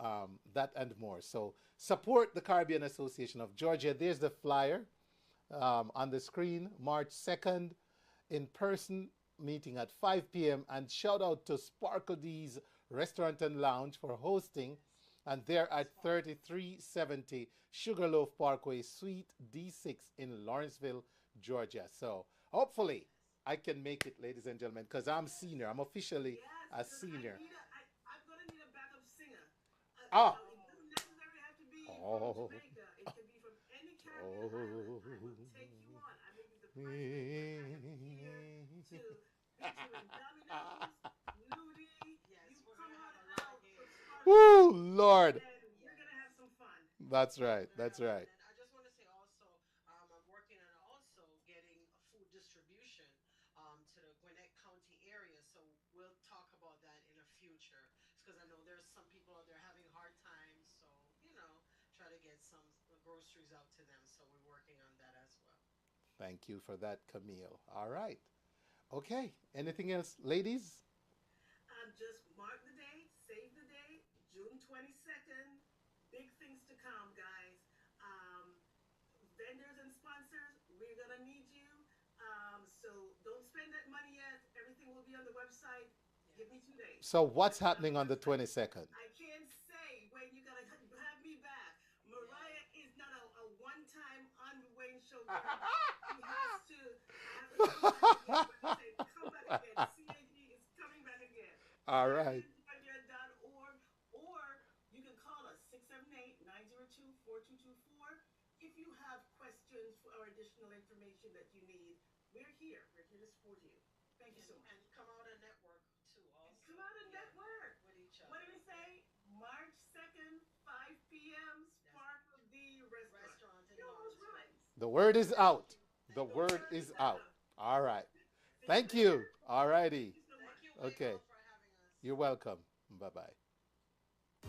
that and more. So support the Caribbean Association of Georgia. There's the flyer on the screen, March 2nd, in person meeting at 5 p.m. And shout out to Sparkle D's Restaurant and Lounge for hosting. And they're at 3370 Sugarloaf Parkway, Suite D6 in Lawrenceville, Georgia. So hopefully I can make it, ladies and gentlemen, because I'm senior. I'm officially a senior. I'm Ah. So it doesn't necessarily have to be from Oh. Jamaica. It can be from any Caribbean island. I will take you on. I may be the president, but I am here to featuring Dominoes, Nudie. Yes, You we're come gonna have on a lot of out for games. Sparkle Woo, D, Lord. and we're gonna have Yes. some fun. That's right. We're gonna That's have fun, right. and I just want to say also, I'm working on also getting a food distribution to the Gwinnett County area. So we'll talk about that in the future, because I know there's some people out there having hard times. So try to get some groceries out to them. So we're working on that as well. Thank you for that, Camille. All right. Okay. Anything else, ladies? Just mark the date, save the date, June 22nd. Big things to come, guys. Vendors and sponsors, we're going to need you. So don't spend that money yet. Everything will be on the website. Give me 2 days. So, what's It'll be on happening the on the website. 22nd? I can't say when you're going to have me back. Mariah is not a one-time on the Wayne show girl. She has to, I have to come back again. When I say come back again, CAG is coming back again. All right. CaribbeanJoya.org, or you can call us 678-902-4224. If you have questions or additional information that you need, we're here. We're here to support you. Thank you so much. And come out and network too. Also, come out and network with each other. What did we say? March 2nd, 5 p.m. Sparkle D Restaurant. In It almost Lawrence. rhymes. The word is out. The word is out. All right. Thank you. All righty. Thank you, Okay. for having us. You're welcome. Bye bye.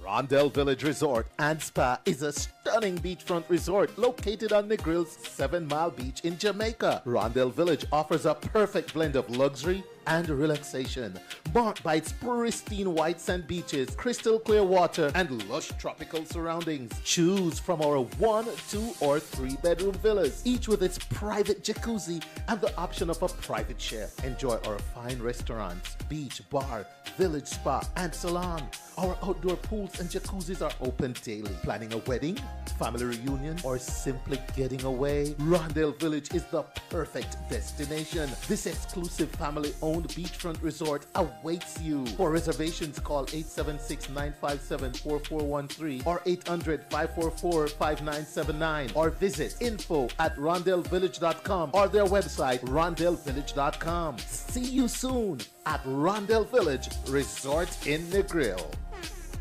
Rondell Village Resort and Spa is a stunning beachfront resort located on Negril's 7 Mile Beach in Jamaica. Rondell Village offers a perfect blend of luxury and relaxation, marked by its pristine white sand beaches, crystal clear water, and lush tropical surroundings. Choose from our 1, 2, or 3 bedroom villas, each with its private jacuzzi and the option of a private chef. Enjoy our fine restaurants, beach, bar, village spa, and salon. Our outdoor pools and jacuzzis are open daily. Planning a wedding, family reunion, or simply getting away? Rondell Village is the perfect destination. This exclusive family-owned beachfront resort awaits you. For reservations, call 876-957-4413 or 800-544-5979 or visit info@rondellvillage.com or their website rondellvillage.com. See you soon at Rondell Village Resort in Negril.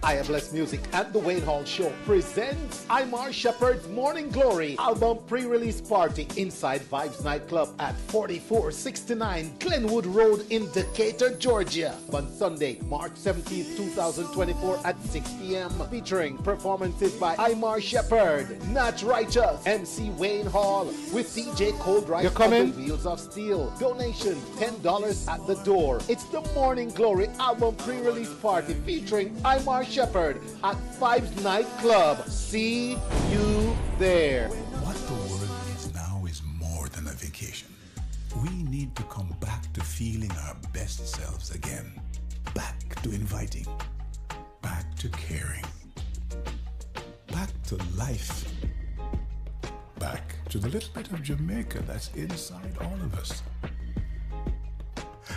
I Am Blessed Music and the Wayne Hall Show presents Imar Shepherd's Morning Glory album pre-release party inside Vibes Nightclub at 4469 Glenwood Road in Decatur, Georgia on Sunday, March 17th, 2024 at 6 p.m. featuring performances by Imar Shepherd, Nat Righteous, MC Wayne Hall with DJ Cold Rice You're coming? on the Wheels of Steel. Donation $10 at the door. It's the Morning Glory album pre-release party featuring Imar Shepherd at Vibes Nightclub. See you there. What the world needs now is more than a vacation. We need to come back to feeling our best selves again. Back to inviting. Back to caring. Back to life. Back to the little bit of Jamaica that's inside all of us.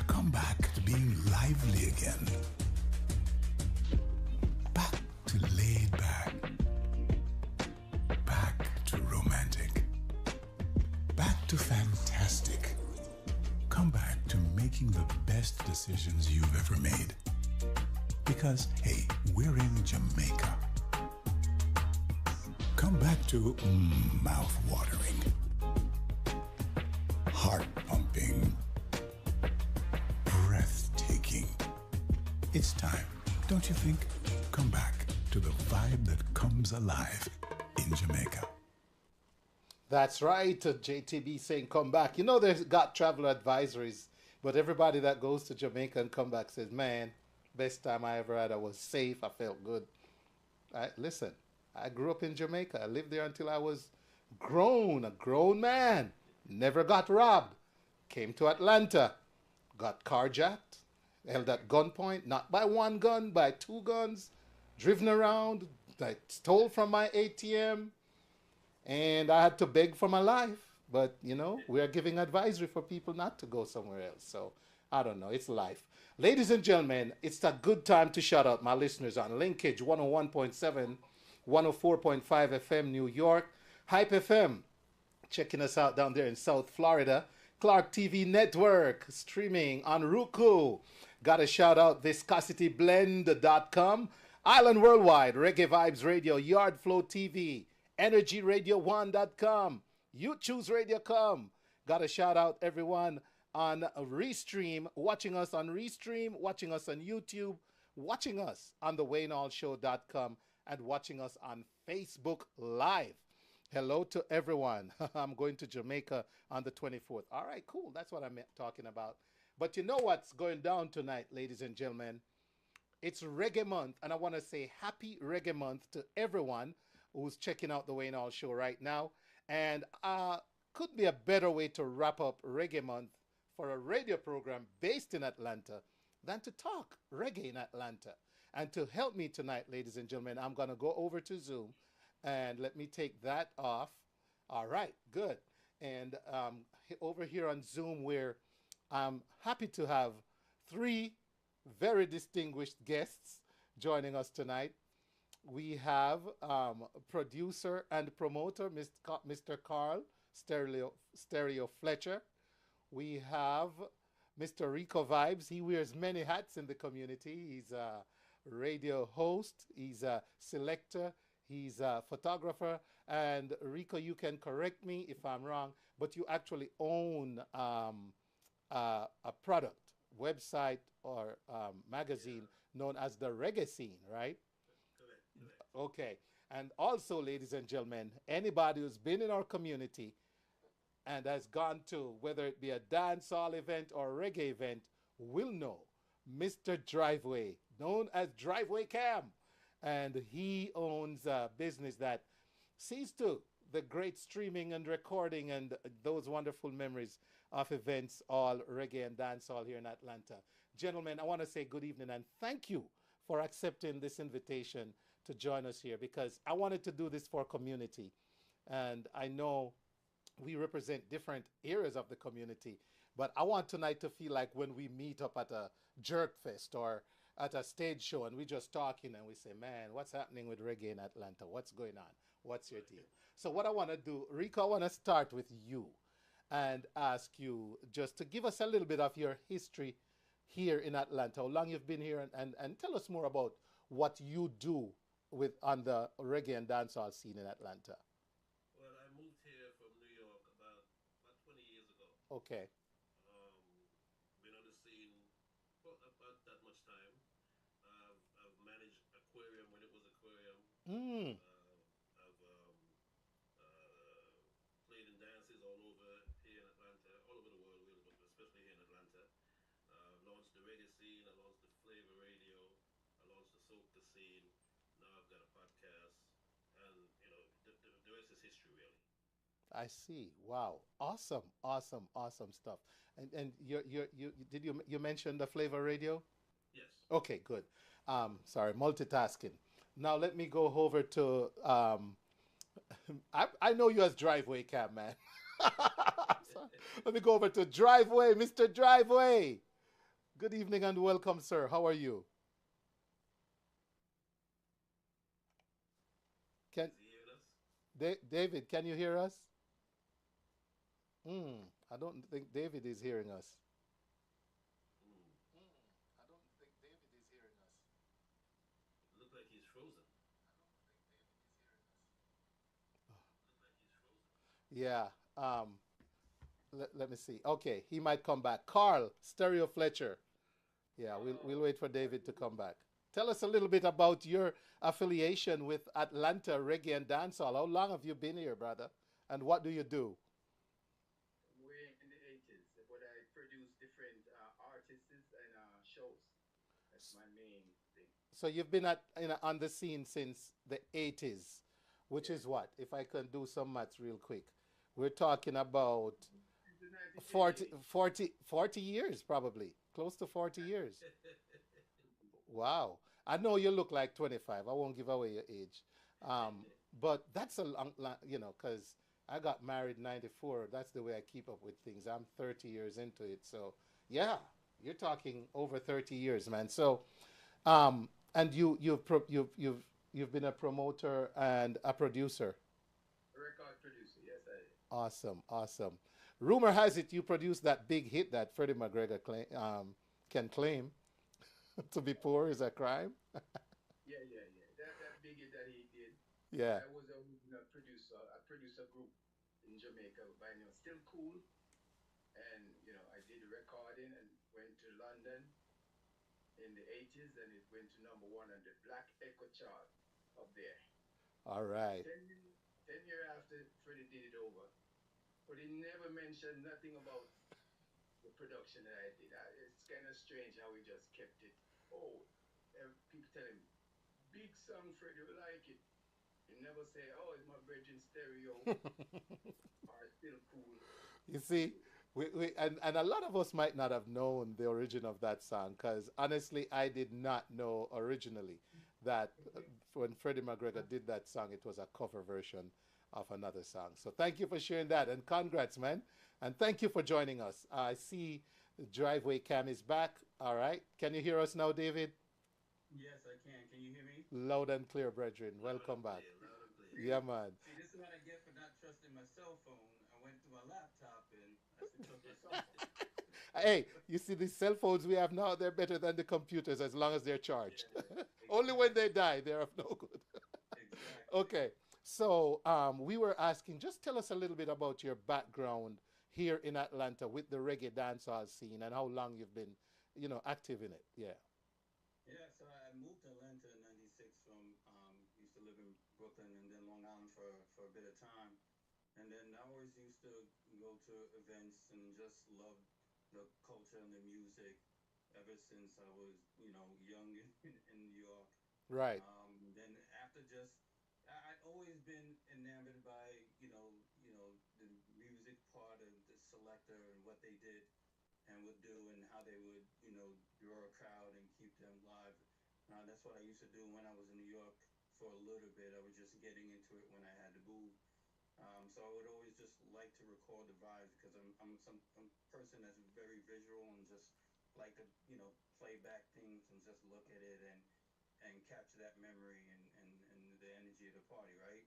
Come back to being lively again. Back to laid back. Back to romantic. Back to fantastic. Come back to making the best decisions you've ever made. Because, hey, we're in Jamaica. Come back to mouth-watering, heart-pumping, breathtaking. It's time, don't you think? Come back to the vibe that comes alive in Jamaica. That's right. JTB saying come back. You know, they've got travel advisories, but everybody that goes to Jamaica and come back says, man, best time I ever had. I was safe. I felt good. Listen, I grew up in Jamaica. I lived there until I was grown, a grown man. Never got robbed. Came to Atlanta. Got carjacked. Held at gunpoint. Not by one gun, by 2 guns. Driven around. I stole from my ATM. And I had to beg for my life. But, you know, we are giving advisory for people not to go somewhere else. So, I don't know. It's life. Ladies and gentlemen, it's a good time to shout out my listeners on Linkage 101.7, 104.5 FM New York, Hype FM, checking us out down there in South Florida, Clark TV Network, streaming on Roku. Got to shout out viscosityblend.com, Island Worldwide, Reggae Vibes Radio, Yardflow TV, EnergyRadio1.com, You Choose Radio.com. Got to shout out everyone on Restream, watching us on Restream, watching us on YouTube, watching us on the WayneHallShow.com, and watching us on Facebook Live. Hello to everyone. I'm going to Jamaica on the 24th. All right, cool. That's what I'm talking about. But you know what's going down tonight, ladies and gentlemen? It's Reggae Month, and I want to say happy Reggae Month to everyone who's checking out the Wayne Hall Show right now. And could be a better way to wrap up Reggae Month for a radio program based in Atlanta than to talk reggae in Atlanta. And to help me tonight, ladies and gentlemen, I'm going to go over to Zoom and let me take that off. All right, good. And over here on Zoom, where I'm happy to have three very distinguished guests joining us tonight. We have producer and promoter, Mr. Carl Stereo Fletcher. We have Mr. Rico Vibes. He wears many hats in the community. He's a radio host, he's a selector, he's a photographer. And Rico, you can correct me if I'm wrong, but you actually own a product, website, or magazine known as the Reggae Scene, right? Okay. And also, ladies and gentlemen, anybody who's been in our community and has gone to, whether it be a dancehall event or a reggae event, will know Mr. Driveway, known as Driveway Cam. And he owns a business that sees to the great streaming and recording and those wonderful memories of events, all reggae and dancehall here in Atlanta. Gentlemen, I want to say good evening and thank you for accepting this invitation to join us here, because I wanted to do this for community. And I know we represent different areas of the community, but I want tonight to feel like when we meet up at a jerk fest or at a stage show and we just talking and we say, man, what's happening with reggae in Atlanta? What's going on? What's your deal? So what I want to do, Rico, I want to start with you and ask you just to give us a little bit of your history here in Atlanta, how long you've been here, and tell us more about what you do with on the reggae and dancehall scene in Atlanta. Well, I moved here from New York about 20 years ago. Okay. Been on the scene for about that much time. I've managed aquarium when it was aquarium. Mm. I've played in dances all over here in Atlanta, all over the world really, but especially here in Atlanta. Launched the reggae scene. I launched the flavor radio. I launched the soca scene. Now I've got a podcast, and the rest is history, really. I see. Wow. Awesome. Awesome. Awesome stuff. And you mentioned the flavor radio? Yes. Okay, good. Sorry, multitasking. Now let me go over to I know you as Driveway Cam, man. Let me go over to Driveway, Mr. Driveway. Good evening and welcome, sir. How are you? Can David, can you hear us? I don't think David is hearing us. I don't think David is hearing us. It looked like he's frozen. Yeah. Let me see. Okay, he might come back. Carl, Stereo Fletcher. Yeah, we'll wait for David to come back. Tell us a little bit about your affiliation with Atlanta Reggae and Dancehall. How long have you been here, brother? And what do you do? We're in the 80s, but I produce different artists and shows. That's my main thing. So you've been on the scene since the 80s, which is what? If I can do some maths real quick. We're talking about 40 years, probably. Close to 40 years. Wow. I know you look like 25. I won't give away your age. But that's a long, because I got married in 94. That's the way I keep up with things. I'm 30 years into it. So, yeah, You're talking over 30 years, man. So, and you've been a promoter and a producer. Record producer, yes, I did. Awesome, awesome. Rumor has it you produced that big hit that Freddie McGregor can claim to be poor is a crime. Yeah, yeah, yeah. That big hit that he did. Yeah. I was a original producer. I produced a group in Jamaica by name Still Cool, and I did the recording and went to London in the 80s, and it went to number one on the Black Echo chart up there. All right. 10 year after Freddie did it over, but he never mentioned nothing about the production that I did. It's kind of strange how he just kept it. Oh, people tell him, big song, Freddie, we like it. He never say, oh, it's my bridging stereo or still cool. You see, and a lot of us might not have known the origin of that song because honestly, I did not know originally that when Freddie McGregor did that song, it was a cover version of another song. So thank you for sharing that and congrats, man. And thank you for joining us. I see the driveway cam is back. All right. Can you hear us now, David? Yes, I can. Can you hear me? Loud and clear, brethren. Welcome back. Yeah, man. See, this is what I get for not trusting my cell phone. I went to my laptop and I should trust my cell phone. Hey, you see these cell phones we have now, they're better than the computers as long as they're charged. Yeah, exactly. Only when they die, they're of no good. Exactly. Okay, so we were asking, just tell us a little bit about your background here in Atlanta with the reggae dancehall scene and how long you've been, active in it. Yeah. Yeah, so I moved to Atlanta in '96 from used to live in Brooklyn and then Long Island for a bit of time. And then I always used to go to events and just love the culture and the music ever since I was, young in New York. Right. Then after just, I'd always been enamored by, the music part of the selector and what they did and would do and how they would, draw a crowd and keep them live. That's what I used to do when I was in New York for a little bit. I was just getting into it when I had to move. So I would always just like to record the vibes because I'm a person that's very visual and just like to play back things and just look at it and capture that memory and the energy of the party, right?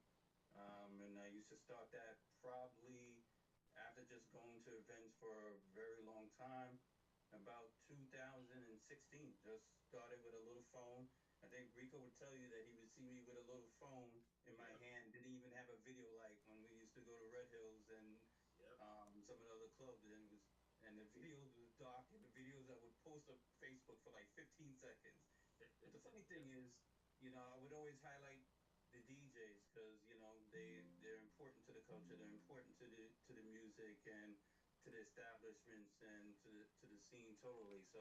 And I used to start that probably after just going to events for a very long time, about 2016. Just started with a little phone. I think Rico would tell you that he would see me with a little phone in my hand. Didn't even have a video light when we used to go to Red Hills and some of the other clubs. And the videos was dark, and the videos I would post on Facebook for like 15 seconds. But the funny thing is, I would always highlight the DJs because they're important to the culture, they're important to the music and to the establishments and to the scene totally. So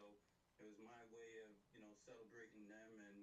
it was my way of celebrating them and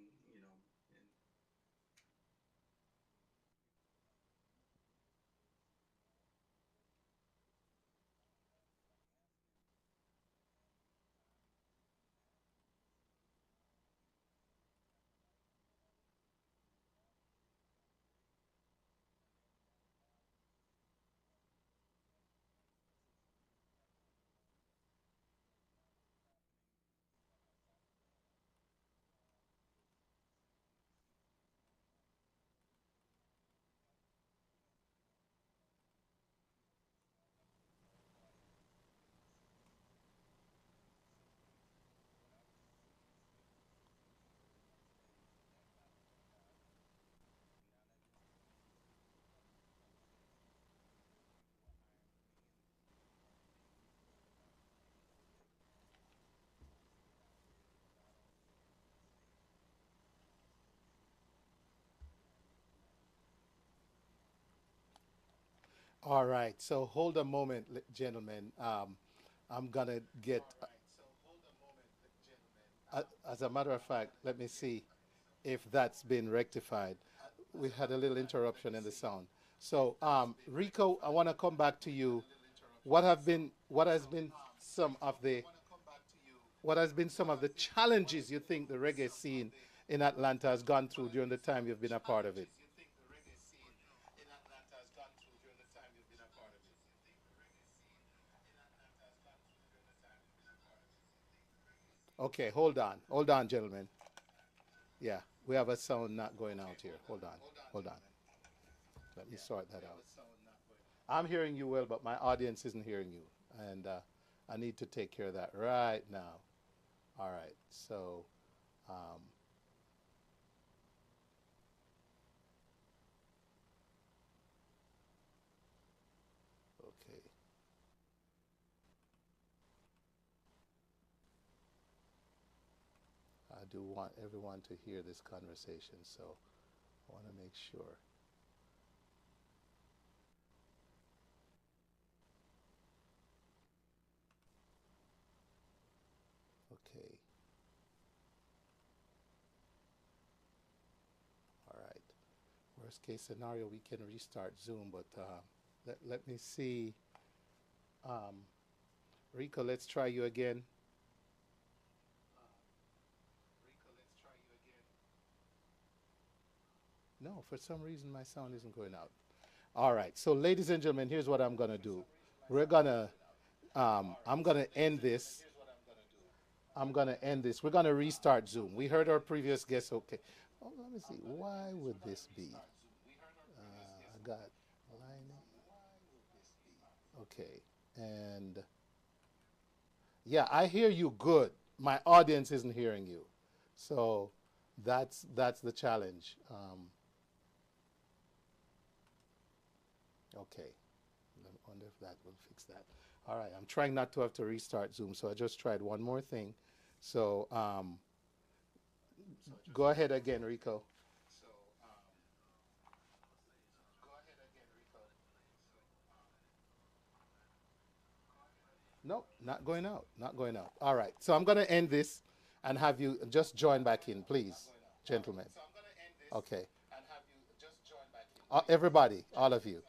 All right. So hold a moment, gentlemen. I'm gonna get. As a matter of fact, let me see if that's been rectified. We had a little interruption in the sound. So, Rico, I want to come back to you. What has been some of the challenges you think the reggae scene in Atlanta has gone through during the time you've been a part of it? Okay, hold on, gentlemen. Yeah, we have a sound not going out here. Hold on, hold on. Let me sort that out. I'm hearing you well, but my audience isn't hearing you, and I need to take care of that right now. All right, so. Okay. I do want everyone to hear this conversation, so I want to make sure. Okay. All right. Worst case scenario, we can restart Zoom, but let me see. Rico, let's try you again. No, for some reason my sound isn't going out. All right. So, ladies and gentlemen, here's what I'm gonna do. We're gonna, I'm gonna end this. I'm gonna end this. We're gonna restart Zoom. We heard our previous guest. Okay. Oh, let me see. Why would this be? I got line. Okay. And yeah, I hear you good. My audience isn't hearing you, so that's the challenge. Okay. I wonder if that will fix that. All right. I'm trying not to have to restart Zoom, so I just tried one more thing. So go ahead again, Rico. No, not going out. Not going out. All right. So I'm going to end this and have you just join back in, please, gentlemen. Okay. Everybody, all of you.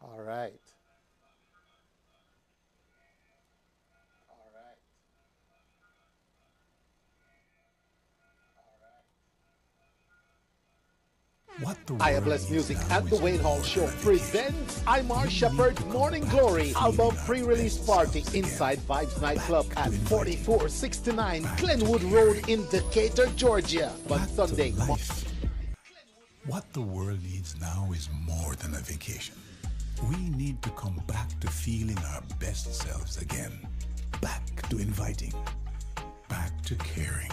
All right. What the I world Bless needs Music now at the is Wayne Hall more Show than presents Imar Shepherd Morning Glory album pre-release party inside Vibes Nightclub at 4469 Glenwood Road in Decatur, Georgia on Sunday. What the world needs now is more than a vacation. We need to come back to feeling our best selves again. Back to inviting. Back to caring.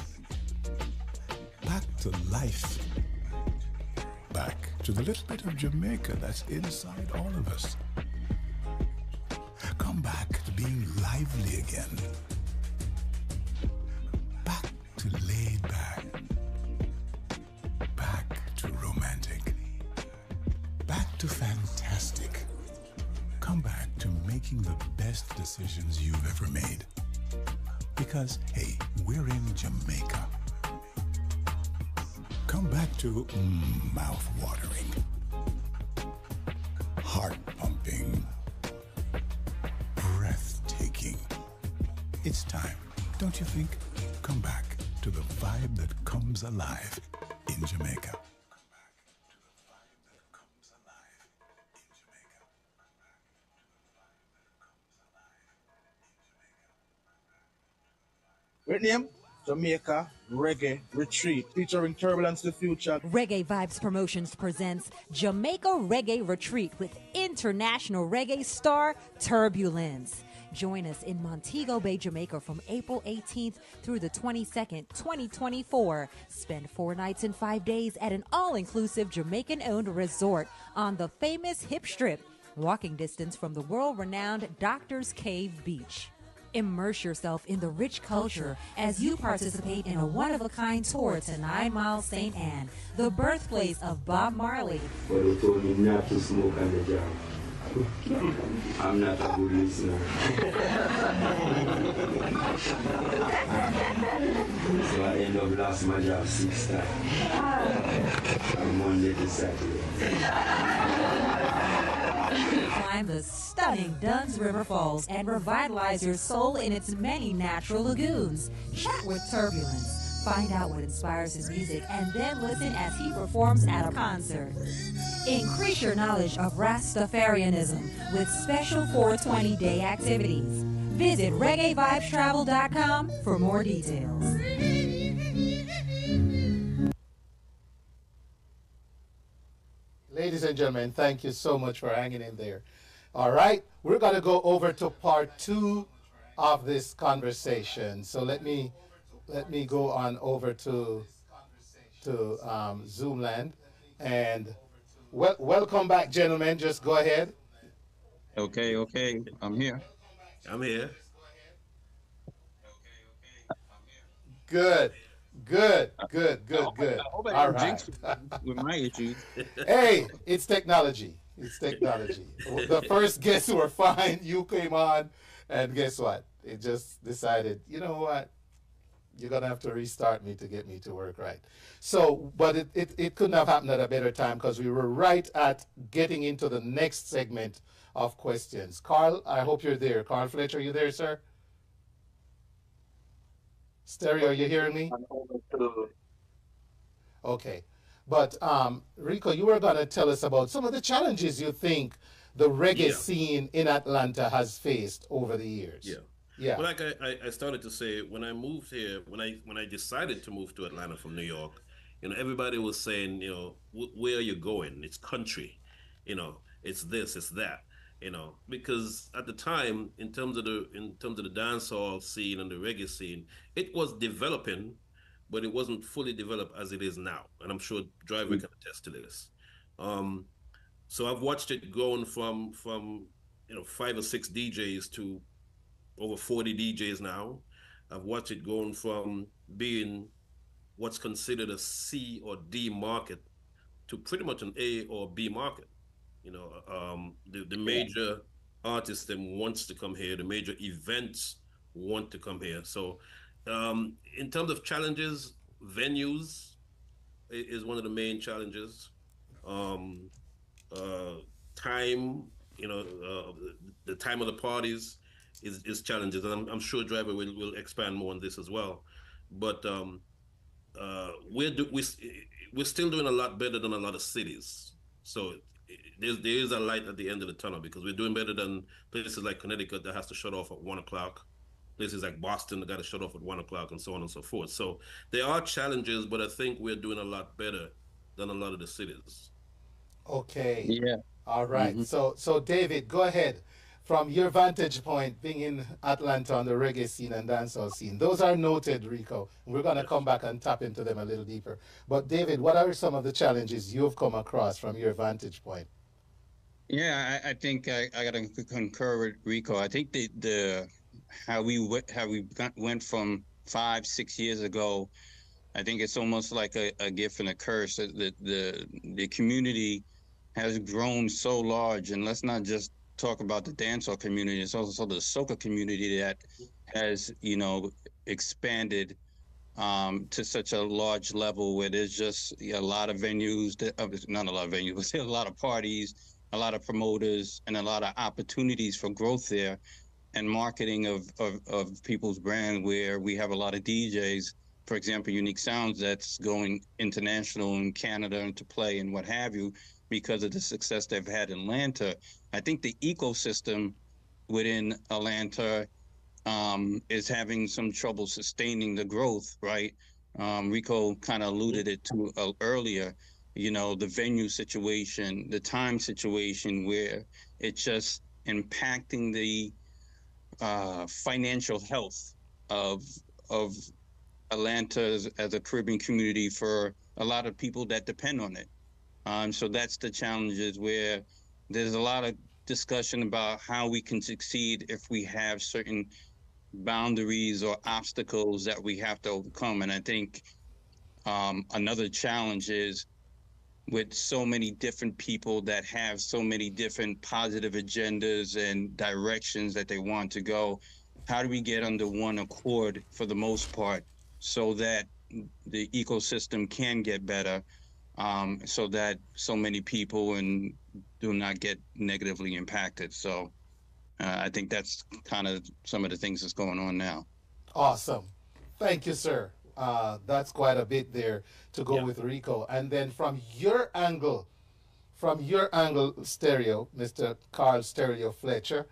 Back to life. Back to the little bit of Jamaica that's inside all of us. Come back to being lively again. Back to laid back. Back to romantic. Back to fantastic. Come back to making the best decisions you've ever made. Because, hey, we're in Jamaica. Come back to mouth-watering, heart-pumping, breathtaking. It's time, don't you think? Come back to the vibe that comes alive in Jamaica. Great name? Jamaica Reggae Retreat featuring Turbulence the Future. Reggae Vibes Promotions presents Jamaica Reggae Retreat with international reggae star Turbulence. Join us in Montego Bay, Jamaica from April 18th through the 22nd, 2024. Spend 4 nights and 5 days at an all-inclusive Jamaican-owned resort on the famous Hip Strip, walking distance from the world-renowned Doctor's Cave Beach. Immerse yourself in the rich culture as you participate in a one-of-a-kind tour to 9 Mile St. Anne, the birthplace of Bob Marley. But they told me not to smoke on the job. I'm not a good listener. So I end up lost my job 6 times. From Monday to Saturday. Climb the stunning Dunn's River Falls and revitalize your soul in its many natural lagoons. Chat with Turbulence. Find out what inspires his music and then listen as he performs at a concert. Increase your knowledge of Rastafarianism with special 420-day activities. Visit reggaevibestravel.com for more details. Ladies and gentlemen, thank you so much for hanging in there. All right, we're going to go over to part 2 of this conversation. So let me go on over to Zoomland, and welcome back, gentlemen. Just go ahead. Okay, I'm here. I'm here. Good. I hope I All didn't jinx right. with my issues. Hey, it's technology. The first guests were fine. You came on, and guess what? It just decided, you know what? You're going to have to restart me to get me to work right. So, but it couldn't have happened at a better time because we were right at getting into the next segment of questions. Carl, I hope you're there. Carl Fletcher, are you there, sir? Stereo, are you hearing me? Okay. But Rico, you were going to tell us about some of the challenges you think the reggae scene in Atlanta has faced over the years. Yeah. Well, like I started to say, when I moved here, when I decided to move to Atlanta from New York, everybody was saying, where are you going? It's country, it's this, it's that, because at the time, in terms of the dancehall scene and the reggae scene, it was developing, but it wasn't fully developed as it is now. And I'm sure Driver can attest to this. So I've watched it growing from 5 or 6 DJs to over 40 DJs now. I've watched it going from being what's considered a C or D market to pretty much an A or B market. The major artists that wants to come here, the major events want to come here. So in terms of challenges, venues is one of the main challenges. Time, the time of the parties is challenges, and I'm sure Driver will expand more on this as well. But we're still doing a lot better than a lot of cities. So there is a light at the end of the tunnel because we're doing better than places like Connecticut that has to shut off at 1 o'clock. Places like Boston that got to shut off at 1 o'clock, and so on and so forth. So there are challenges, but I think we're doing a lot better than a lot of the cities. Okay. Yeah. All right. So David, go ahead. From your vantage point, being in Atlanta on the reggae scene and dancehall scene, those are noted, Rico. We're going to come back and tap into them a little deeper. But David, what are some of the challenges you've come across from your vantage point? Yeah, I think I got to concur with Rico. I think how we went from 5-6 years ago, I think it's almost like a gift and a curse. The community has grown so large, and let's not just talk about the dancehall community. It's also the soca community that has expanded to such a large level where there's just a lot of venues, not a lot of venues, but there's a lot of parties, a lot of promoters, and a lot of opportunities for growth there and marketing of people's brand, where we have a lot of DJs, for example, Unique Sounds, that's going international in Canada and to play and what have you, because of the success they've had in Atlanta. I think the ecosystem within Atlanta is having some trouble sustaining the growth, right? Rico kind of alluded it to earlier, the venue situation, the time situation, where it's just impacting the financial health of Atlanta as a Caribbean community for a lot of people that depend on it. So that's the challenges, where there's a lot of discussion about how we can succeed if we have certain boundaries or obstacles that we have to overcome. And I think another challenge is, with so many different people that have so many different positive agendas and directions that they want to go, how do we get under one accord for the most part so that the ecosystem can get better, so that so many people do not get negatively impacted? So I think that's kind of some of the things that's going on now. Awesome. Thank you, sir. That's quite a bit there to go Yeah. with Rico. And then from your angle, Stereo, Mr. Carl Stereo Fletcher,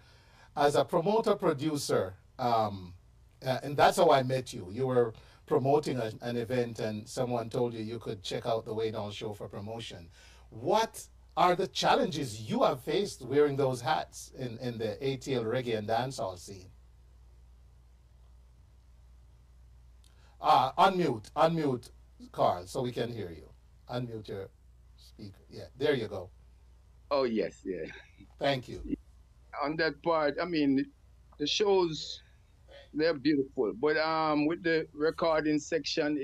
as a promoter producer, and that's how I met you. You were promoting an event, and someone told you you could check out the Way Down Show for promotion. What are the challenges you have faced wearing those hats in the ATL reggae and dancehall scene? Unmute, Carl, so we can hear you. Unmute your speaker. Yeah, there you go. Oh yes, yeah. Thank you. On that part, I mean, the shows they're beautiful, but with the recording section,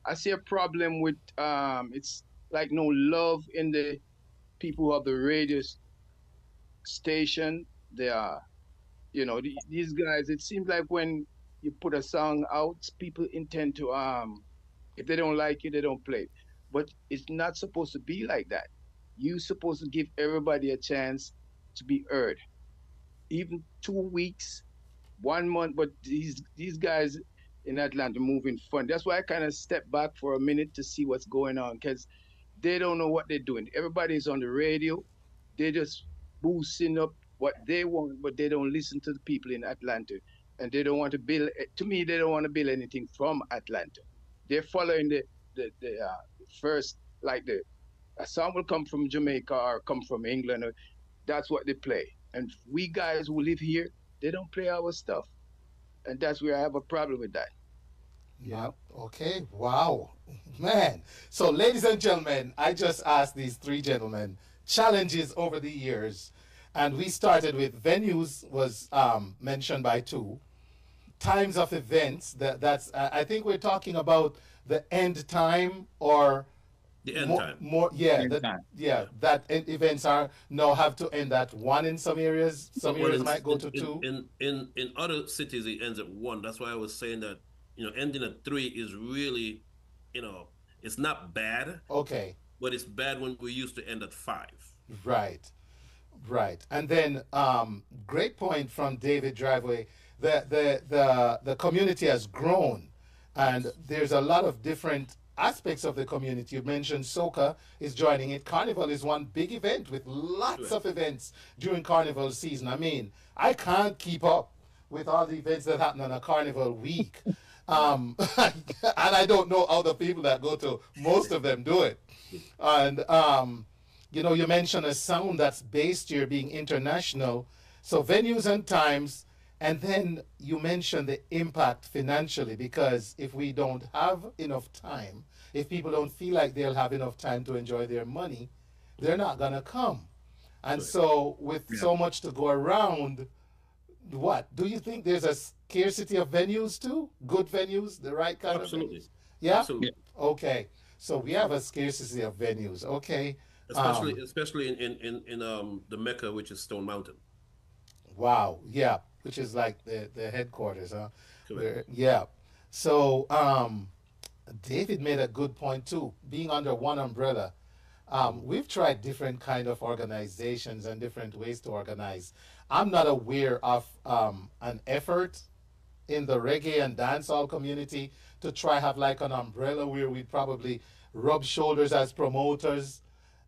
I see a problem with it's like no love in the people who have the radio station. They are, these guys. It seems like when you put a song out, people intend to if they don't like it, they don't play it. But it's not supposed to be like that. You're supposed to give everybody a chance to be heard. Even 2 weeks, 1 month, but these guys in Atlanta moving fun. That's why I kind of step back for a minute to see what's going on because they don't know what they're doing. Everybody's on the radio. They just boosting up what they want, but they don't listen to the people in Atlanta. And they don't want to build. To me, they don't want to build anything from Atlanta. They're following the first like the a song will come from Jamaica or come from England. Or, that's what they play. And we guys who live here, they don't play our stuff, and that's where I have a problem with that. Yeah. Okay. Wow. Man. So, ladies and gentlemen, I just asked these three gentlemen challenges over the years, and we started with venues was mentioned by two. Times of events. That's. I think we're talking about the end time or The end more. time. More. Yeah. Same That. time. Yeah. That events are now have to end at one in some areas. Some Well, areas might go to in, two. in other cities, it ends at one. That's why I was saying that, ending at three is really, it's not bad, Okay. but it's bad when we used to end at five. Right. Right. And then great point from David Driveway. The community has grown and there's a lot of different aspects of the community. You mentioned soca is joining it. Carnival is one big event with lots of events during carnival season. I mean, I can't keep up with all the events that happen on a carnival week. And I don't know how the people that go to most of them do it. And you mentioned a sound that's based here being international. So venues and times, and then you mentioned the impact financially because if we don't have enough time, if people don't feel like they'll have enough time to enjoy their money, they're not gonna come. And so with so much to go around, what do you think there's a scarcity of venues too? Good venues, the right kind of Absolutely. venues? Yeah? Absolutely. Okay. So we have a scarcity of venues. Okay. Especially in the Mecca, which is Stone Mountain. Wow. Yeah. Which is like the headquarters, huh? Correct. Yeah. So David made a good point too. Being under one umbrella, we've tried different kind of organizations and different ways to organize. I'm not aware of an effort in the reggae and dancehall community to try have like an umbrella where we probably rub shoulders as promoters,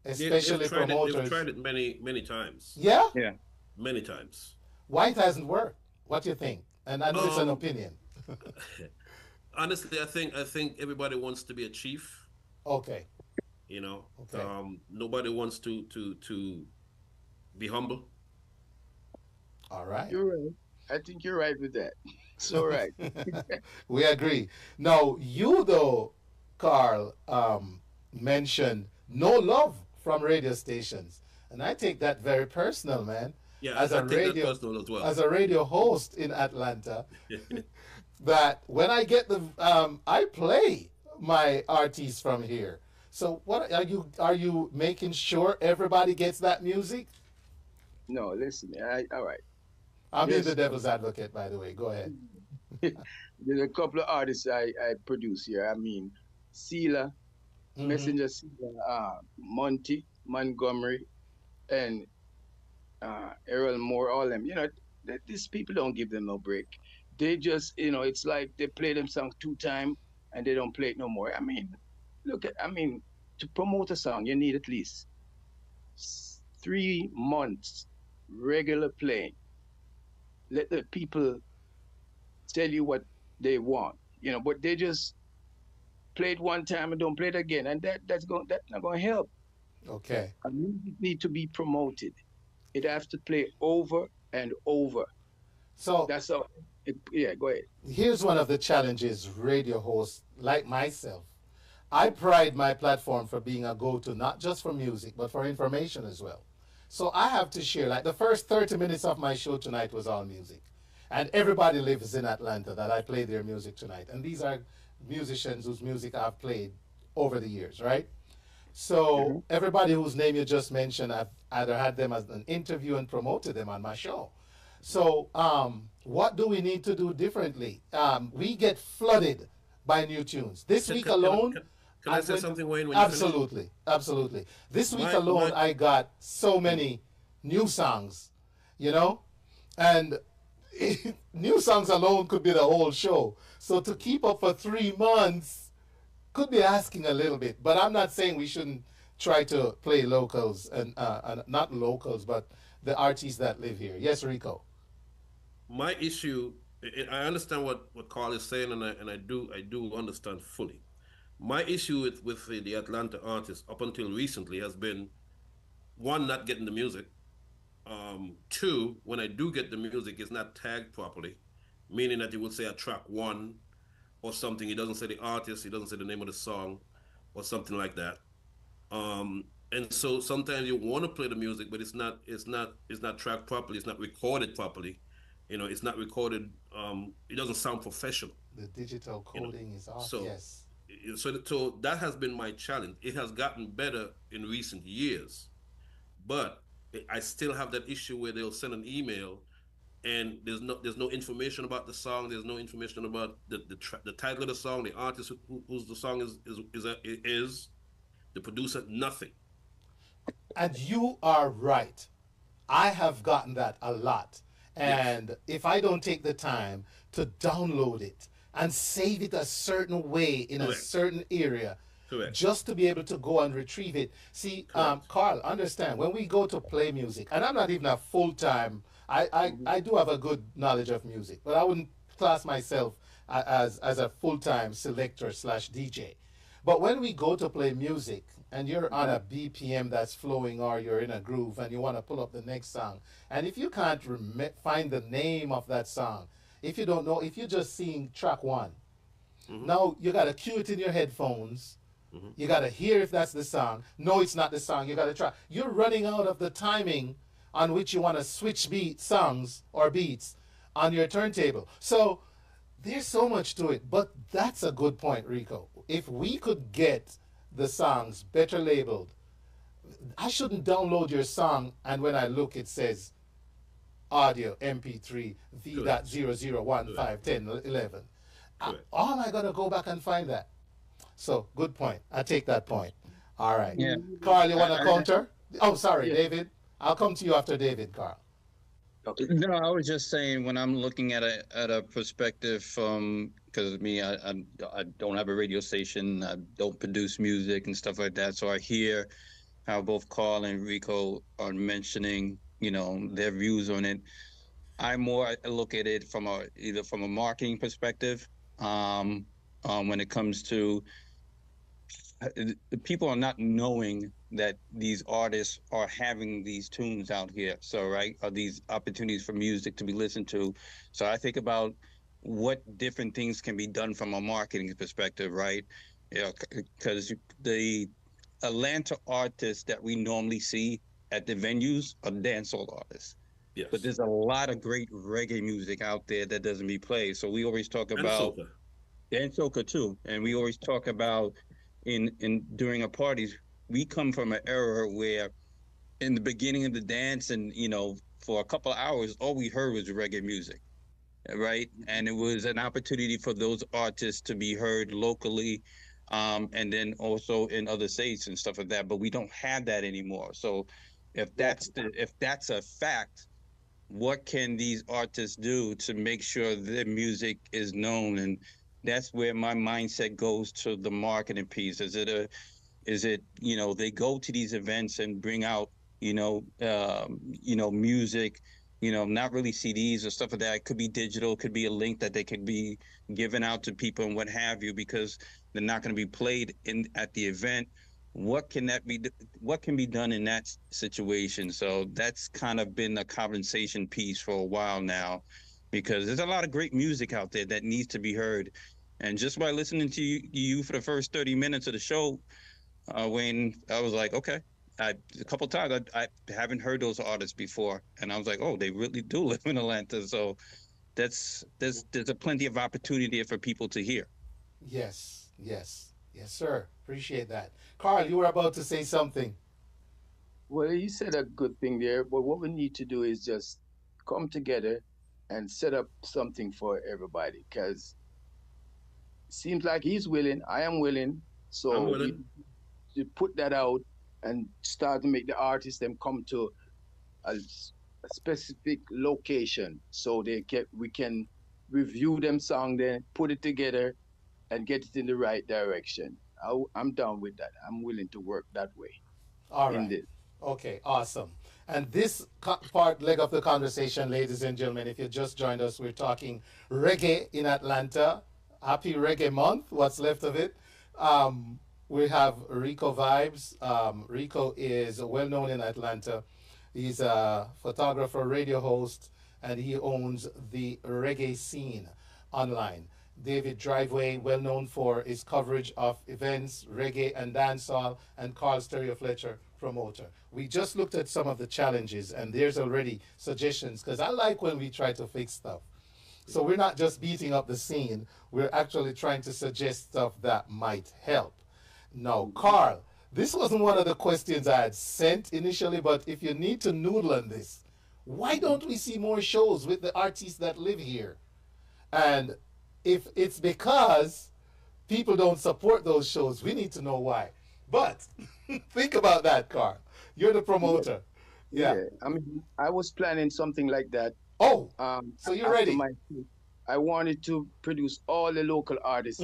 especially They've tried it. promoters. They've tried it many times. Yeah? Yeah. Many times. Why it hasn't worked? What do you think? And I know it's an opinion. Honestly, I think everybody wants to be a chief. Okay. Okay. Nobody wants to be humble. All right. You're right. I think you're right with that. So right. We agree. Now, you though, Carl, mentioned no love from radio stations, and I take that very personal, man. Yeah, I take that personal as well. As a radio host in Atlanta, that when I get I play my artists from here. So what are you making sure everybody gets that music? No, listen, all right. I'm being the devil's advocate, by the way. Go ahead. There's a couple of artists I produce here. I mean, Sela, Messenger Sela, Monty, Montgomery, and Errol Moore, all them. These people don't give them no break. They just, it's like they play them song 2 times and they don't play it no more. I mean, look at, I mean, to promote a song, you need at least 3 months regular playing. Let the people tell you what they want, you know, but they just play it one time and don't play it again, and that's not going to help. Okay. Music need to be promoted. It has to play over and over. So That's all. Yeah, go ahead. here's one of the challenges radio hosts like myself. I pride my platform for being a go to, not just for music, but for information as well. So I have to share, like the first 30 minutes of my show tonight was all music. And everybody lives in Atlanta that I play their music tonight. And these are musicians whose music I've played over the years, right? So everybody whose name you just mentioned, I've either had them as an interview and promoted them on my show. So what do we need to do differently? We get flooded by new tunes. This week alone, Can I say something, Wayne? When absolutely, absolutely. This week alone, I got so many new songs, you know, and new songs alone could be the whole show. So to keep up for 3 months could be asking a little bit. But I'm not saying we shouldn't try to play locals and not locals, but the artists that live here. Yes, Rico. My issue, I understand what Carl is saying, and I do understand fully. My issue with the Atlanta artists up until recently has been one, not getting the music. Two, when I do get the music, it's not tagged properly, meaning that you would say a track one or something. It doesn't say the artist, it doesn't say the name of the song, or something like that. And so sometimes you want to play the music, but it's not tracked properly. It's not recorded properly. It's not recorded. It doesn't sound professional. The digital coding is off. So, yes. so that has been my challenge. It has gotten better in recent years, but I still have that issue where they'll send an email and there's no information about the song. There's no information about the title of the song, the artist whose the song is the producer, nothing. And you are right. I have gotten that a lot. And yes, if I don't take the time to download it and save it a certain way in Correct. a certain area, Correct. just to be able to go and retrieve it. See, Carl, understand, when we go to play music, and I'm not even a full-time, I do have a good knowledge of music, but I wouldn't class myself as a full-time selector slash DJ. But when we go to play music, and you're on a BPM that's flowing, or you're in a groove and you want to pull up the next song, and if you can't find the name of that song, if you don't know, if you're just seeing track one, now you got to cue it in your headphones. You got to hear if that's the song. No, it's not the song. You got to try. You're running out of the timing on which you want to switch songs or beats on your turntable. So there's so much to it. But that's a good point, Rico. If we could get the songs better labeled, I shouldn't download your song and when I look it says audio MP3 V.00151011. How am I going to go back and find that? So, good point. I take that point. All right. Yeah. Carl, you want to counter? Oh, sorry, David. I'll come to you after David, Carl. No, I was just saying when I'm looking at a perspective from, because me, I don't have a radio station, I don't produce music and stuff like that. So I hear how both Carl and Rico are mentioning, their views on it. I look at it from either from a marketing perspective, when it comes to people are not knowing that these artists are having these tunes out here. So, right, are these opportunities for music to be listened to. So I think about what different things can be done from a marketing perspective, right? Because the Atlanta artists that we normally see at the venues are dancehall artists. Yes. But there's a lot of great reggae music out there that doesn't be played. So we always talk about and soca too. And we always talk about during our parties, we come from an era where in the beginning of the dance and, for a couple of hours, all we heard was reggae music, right? And it was an opportunity for those artists to be heard locally, and then also in other states and stuff like that. But we don't have that anymore. So if that's a fact, what can these artists do to make sure their music is known and that's where my mindset goes to the marketing piece. Is it, they go to these events and bring out, music, not really CDs or stuff like that. It could be digital, could be a link that they could be given out to people and what have you, because they're not going to be played in at the event. What can be done in that situation? So that's kind of been a compensation piece for a while now, because there's a lot of great music out there that needs to be heard. And just by listening to you for the first 30 minutes of the show, Wayne, I was like, okay. A couple times I haven't heard those artists before, and I was like, oh, they really do live in Atlanta. So there's a plenty of opportunity for people to hear. Yes, yes, sir. Appreciate that. Carl, you were about to say something. Well, you said a good thing there, but what we need to do is just come together and set up something for everybody. Because seems like he's willing, I am willing, so I'm we willing. to put that out and start to make the artists them come to a specific location so we can review them song, then put it together and get it in the right direction. I'm down with that. I'm willing to work that way. All in right. this. Okay, awesome. And this part leg of the conversation, ladies and gentlemen, if you just joined us, we're talking reggae in Atlanta. Happy Reggae Month, what's left of it. We have Rico Vibes. Rico is well known in Atlanta. He's a photographer, radio host, and he owns the reggae scene online. David Driveway, well known for his coverage of events, reggae and dancehall, and Carl Stereo Fletcher, promoter. We just looked at some of the challenges, and there's already suggestions, because I like when we try to fix stuff. So we're not just beating up the scene, we're actually trying to suggest stuff that might help. Now, Carl, this wasn't one of the questions I had sent initially, but if you need to noodle on this, why don't we see more shows with the artists that live here? And if it's because people don't support those shows, we need to know why. But think about that, Carl. You're the promoter. Yeah. I mean, I was planning something like that. Oh, so you're ready. I wanted to produce all the local artists.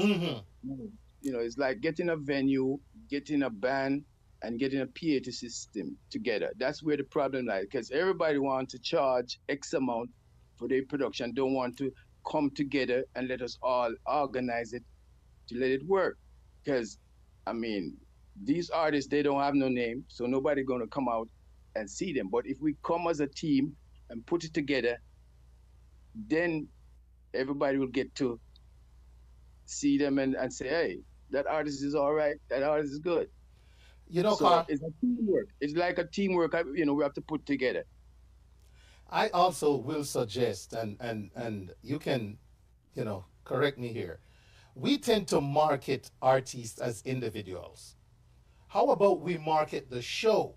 It's like getting a venue, getting a band, and getting a PA system together. That's where the problem lies, because everybody wants to charge X amount for their production, don't want to come together and let us all organize it to let it work. Because, I mean, these artists, they don't have no name, so nobody going to come out and see them. But if we come as a team and put it together, then everybody will get to see them and say, hey, that artist is all right, that artist is good. So Carl, it's a teamwork. It's like a teamwork, we have to put together. I also will suggest, and you can, correct me here. We tend to market artists as individuals. How about we market the show?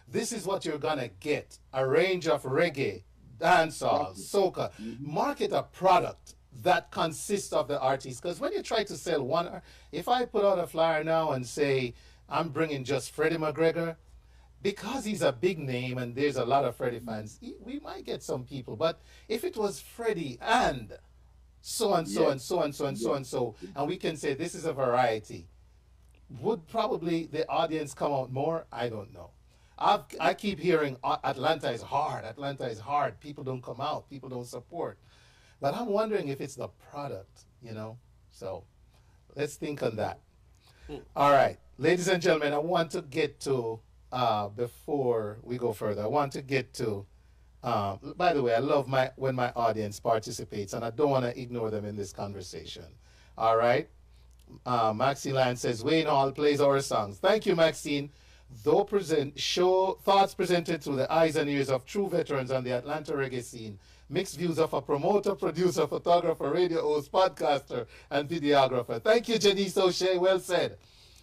This is what you're gonna get: a range of reggae, dancehall, soca. Market a product that consists of the artist. Because when you try to sell one, if I put out a flyer now and say I'm bringing just Freddie McGregor, because he's a big name and there's a lot of Freddie fans, we might get some people. But if it was Freddie and so and so and so and so and so and so, and we can say this is a variety, would probably the audience come out more? I don't know. I keep hearing Atlanta is hard. Atlanta is hard. People don't come out. People don't support. But I'm wondering if it's the product, So let's think on that. All right. Ladies and gentlemen, I want to get to, before we go further, I want to get to, by the way, I love when my audience participates, and I don't want to ignore them in this conversation. All right. Maxine Lyon says, Wayne Hall plays our songs. Thank you, Maxine. Though show thoughts presented through the eyes and ears of true veterans on the Atlanta reggae scene, mixed views of a promoter, producer, photographer, radio host, podcaster, and videographer. Thank you, Janice O'Shea. Well said.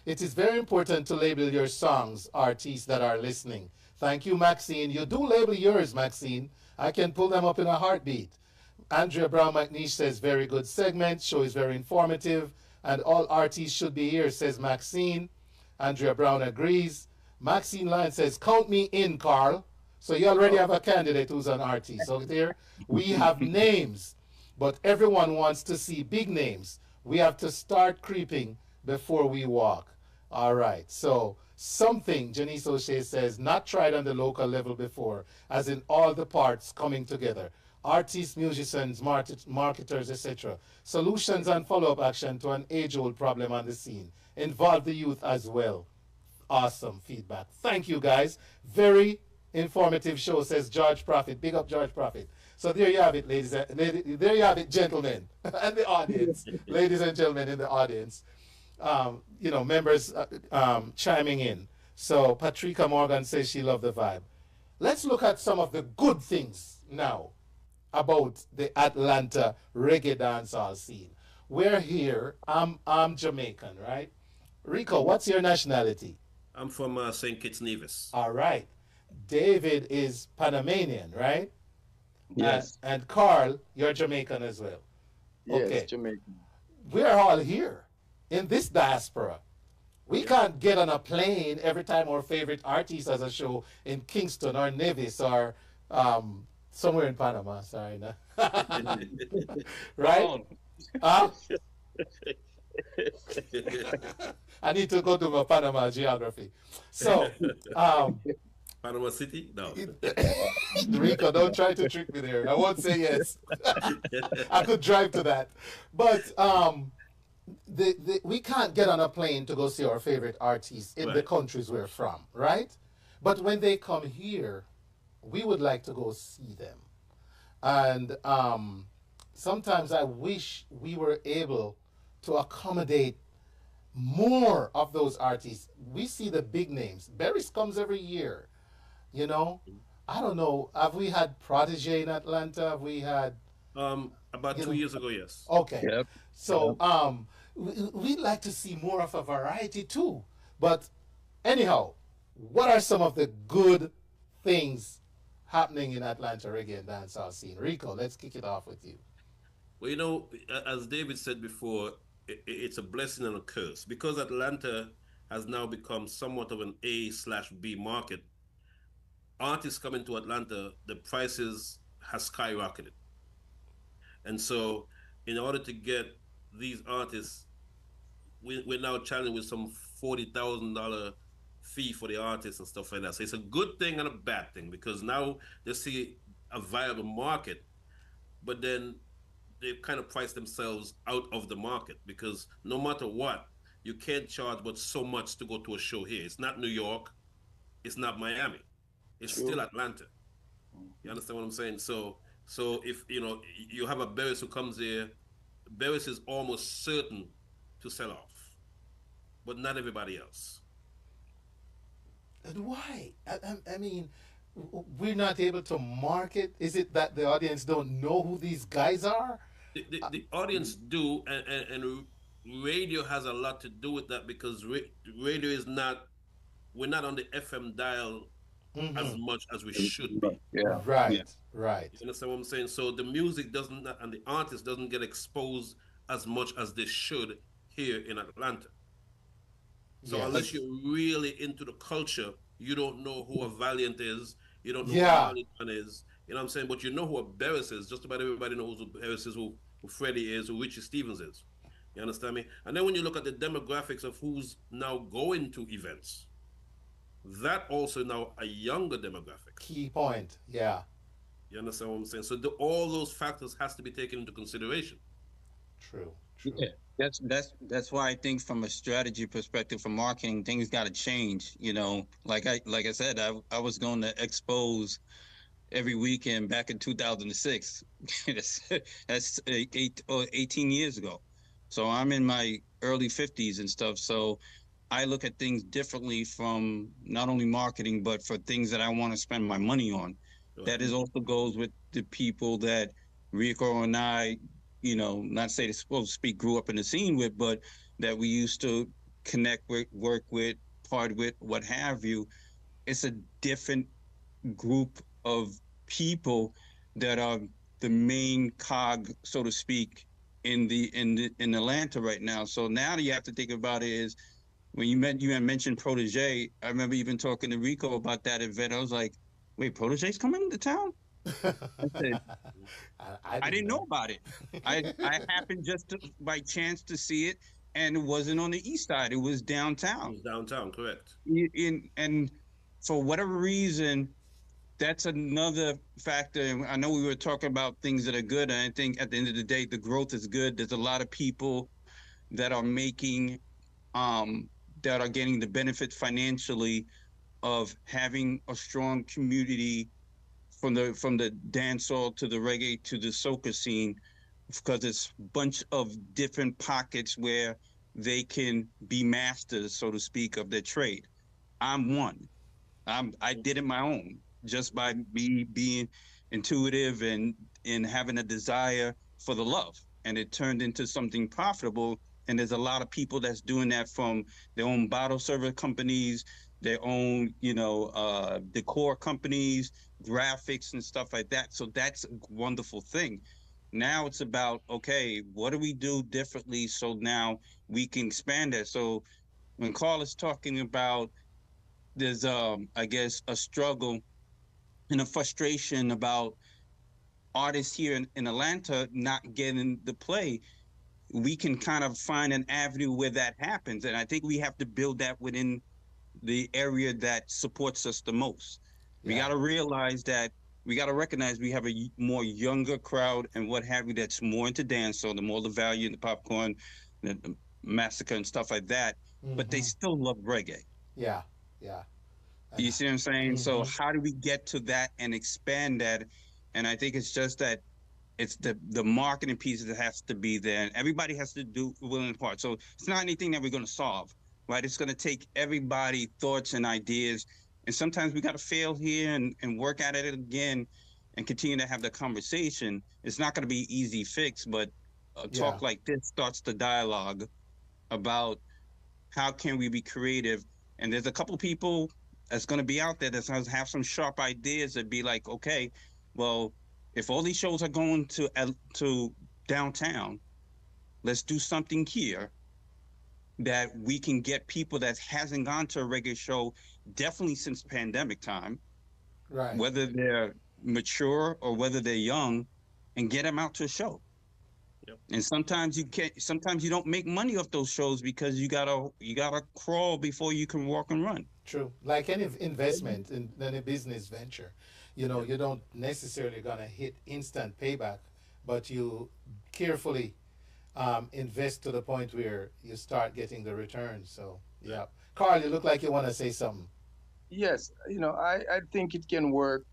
It is very important to label your songs, artists that are listening. Thank you, Maxine. You do label yours, Maxine. I can pull them up in a heartbeat. Andrea Brown McNeish says, very good segment. Show is very informative. And all artists should be here, says Maxine. Andrea Brown agrees. Maxine Lyon says, count me in, Carl. So you already have a candidate who's an artist. So there we have names, but everyone wants to see big names. We have to start creeping before we walk. All right. So something, Janice O'Shea says, not tried on the local level before, as in all the parts coming together. Artists, musicians, marketers, etc. Solutions and follow-up action to an age-old problem on the scene. Involve the youth as well. Awesome feedback. Thank you, guys. Very informative show, says George Prophet. Big up, George Prophet. So there you have it, ladies. There you have it, gentlemen, and the audience, ladies and gentlemen in the audience. Members chiming in. So Patricia Morgan says she loved the vibe. Let's look at some of the good things now about the Atlanta reggae dancehall scene. We're here. I'm Jamaican, right? Rico, what's your nationality? I'm from St. Kitts Nevis. All right. David is Panamanian, right? Yes. And Carl, you're Jamaican as well. Yes, Okay. Jamaican. We're all here in this diaspora. We can't get on a plane every time our favorite artist has a show in Kingston or Nevis or somewhere in Panama. Sorry, no. Right? Huh? I need to go to my Panama geography. So, Panama City? No. Rico, don't try to trick me there. I won't say yes. I could drive to that. But we can't get on a plane to go see our favorite artists in the countries we're from, right? But when they come here, we would like to go see them. And sometimes I wish we were able to accommodate more of those artists. We see the big names. Barry's comes every year, you know. I don't know. Have we had Protege in Atlanta? Have we had about 2 years ago, yes. Okay. Yep. So we'd like to see more of a variety too. But anyhow, what are some of the good things happening in Atlanta reggae and dancehall scene? Rico, let's kick it off with you. Well, as David said before, it's a blessing and a curse because Atlanta has now become somewhat of an A/B market. Artists coming to Atlanta, the prices has skyrocketed. And so in order to get these artists, we're now challenged with some $40,000 fee for the artists and stuff like that. So it's a good thing and a bad thing because now they see a viable market, but then they've kind of priced themselves out of the market because no matter what, you can't charge but so much to go to a show here. It's not New York, it's not Miami, it's still Atlanta. You understand what I'm saying? So if you have a Barris who comes here, Barris is almost certain to sell off, but not everybody else. And why? I mean, we're not able to market. Is it that the audience don't know who these guys are? The audience do, and radio has a lot to do with that because radio is not, we're not on the FM dial as much as we should be. Yeah. Right. You understand what I'm saying? So the music doesn't, and the artist doesn't get exposed as much as they should here in Atlanta. So unless you're really into the culture, you don't know who a Valiant is. You don't know who a Arlington is. You know what I'm saying? But you know who a Barris is. Just about everybody knows who Barris is, who Freddie is, who Richie Stevens is. You understand me? And then when you look at the demographics of who's now going to events, that also now a younger demographic. Key point. Yeah. You understand what I'm saying? So all those factors has to be taken into consideration. True. Yeah, that's why I think from a strategy perspective for marketing, things got to change. You know, like I said, I was going to expose every weekend back in 2006. that's 18 years ago. So I'm in my early 50s and stuff. So I look at things differently from not only marketing, but for things that I want to spend my money on. Right. That is also goes with the people that Rico and I, not say to speak, grew up in the scene with, but that we used to connect with, work with, part with, what have you. It's a different group of people that are the main cog, so to speak, in Atlanta right now. So now you have to think about it is when you had mentioned Protege. I remember even talking to Rico about that event. I was like, wait, Protege's coming to town? I said, I didn't know about it. I happened just to, by chance to see it, and it wasn't on the east side. It was downtown. It was downtown, correct? And for whatever reason, that's another factor. And I know we were talking about things that are good, and I think at the end of the day, the growth is good. There's a lot of people that are making, that are getting the benefit financially of having a strong community from the dancehall to the reggae to the soca scene, because it's a bunch of different pockets where they can be masters, so to speak, of their trade. I'm one. I did it my own just by me being intuitive and having a desire for the love, and it turned into something profitable. And there's a lot of people that's doing that, from their own bottle server companies, their own decor companies, graphics and stuff like that. So that's a wonderful thing. Now it's about, okay, what do we do differently so now we can expand that? So when Carl is talking about, there's I guess a struggle and a frustration about artists here in Atlanta not getting the play, we can kind of find an avenue where that happens. And I think we have to build that within the area that supports us the most. We got to realize that we got to recognize we have a more younger crowd and what have you that's more into dance, so the more the value and the popcorn, the massacre and stuff like that, but they still love reggae. Yeah, yeah. You see what I'm saying? So how do we get to that and expand that? And I think it's just that it's the marketing piece that has to be there, and everybody has to do willing part. So it's not anything that we're going to solve, right? It's going to take everybody thoughts and ideas, and sometimes we got to fail here and work at it again and continue to have the conversation. It's not going to be easy fix, but a talk like this starts the dialogue about how can we be creative. And there's a couple of people that's going to be out there that's going to have some sharp ideas that be like, okay, well, if all these shows are going to downtown, let's do something here that we can get people that hasn't gone to a reggae show definitely since pandemic time, right? Whether they're mature or whether they're young, and get them out to a show. Yep. And sometimes you can't. Sometimes you don't make money off those shows because you gotta crawl before you can walk and run. True. Like any investment in any business venture, you don't necessarily gonna hit instant payback, but you carefully invest to the point where you start getting the return. So yeah, Carl, you look like you want to say something. Yes, I think it can work,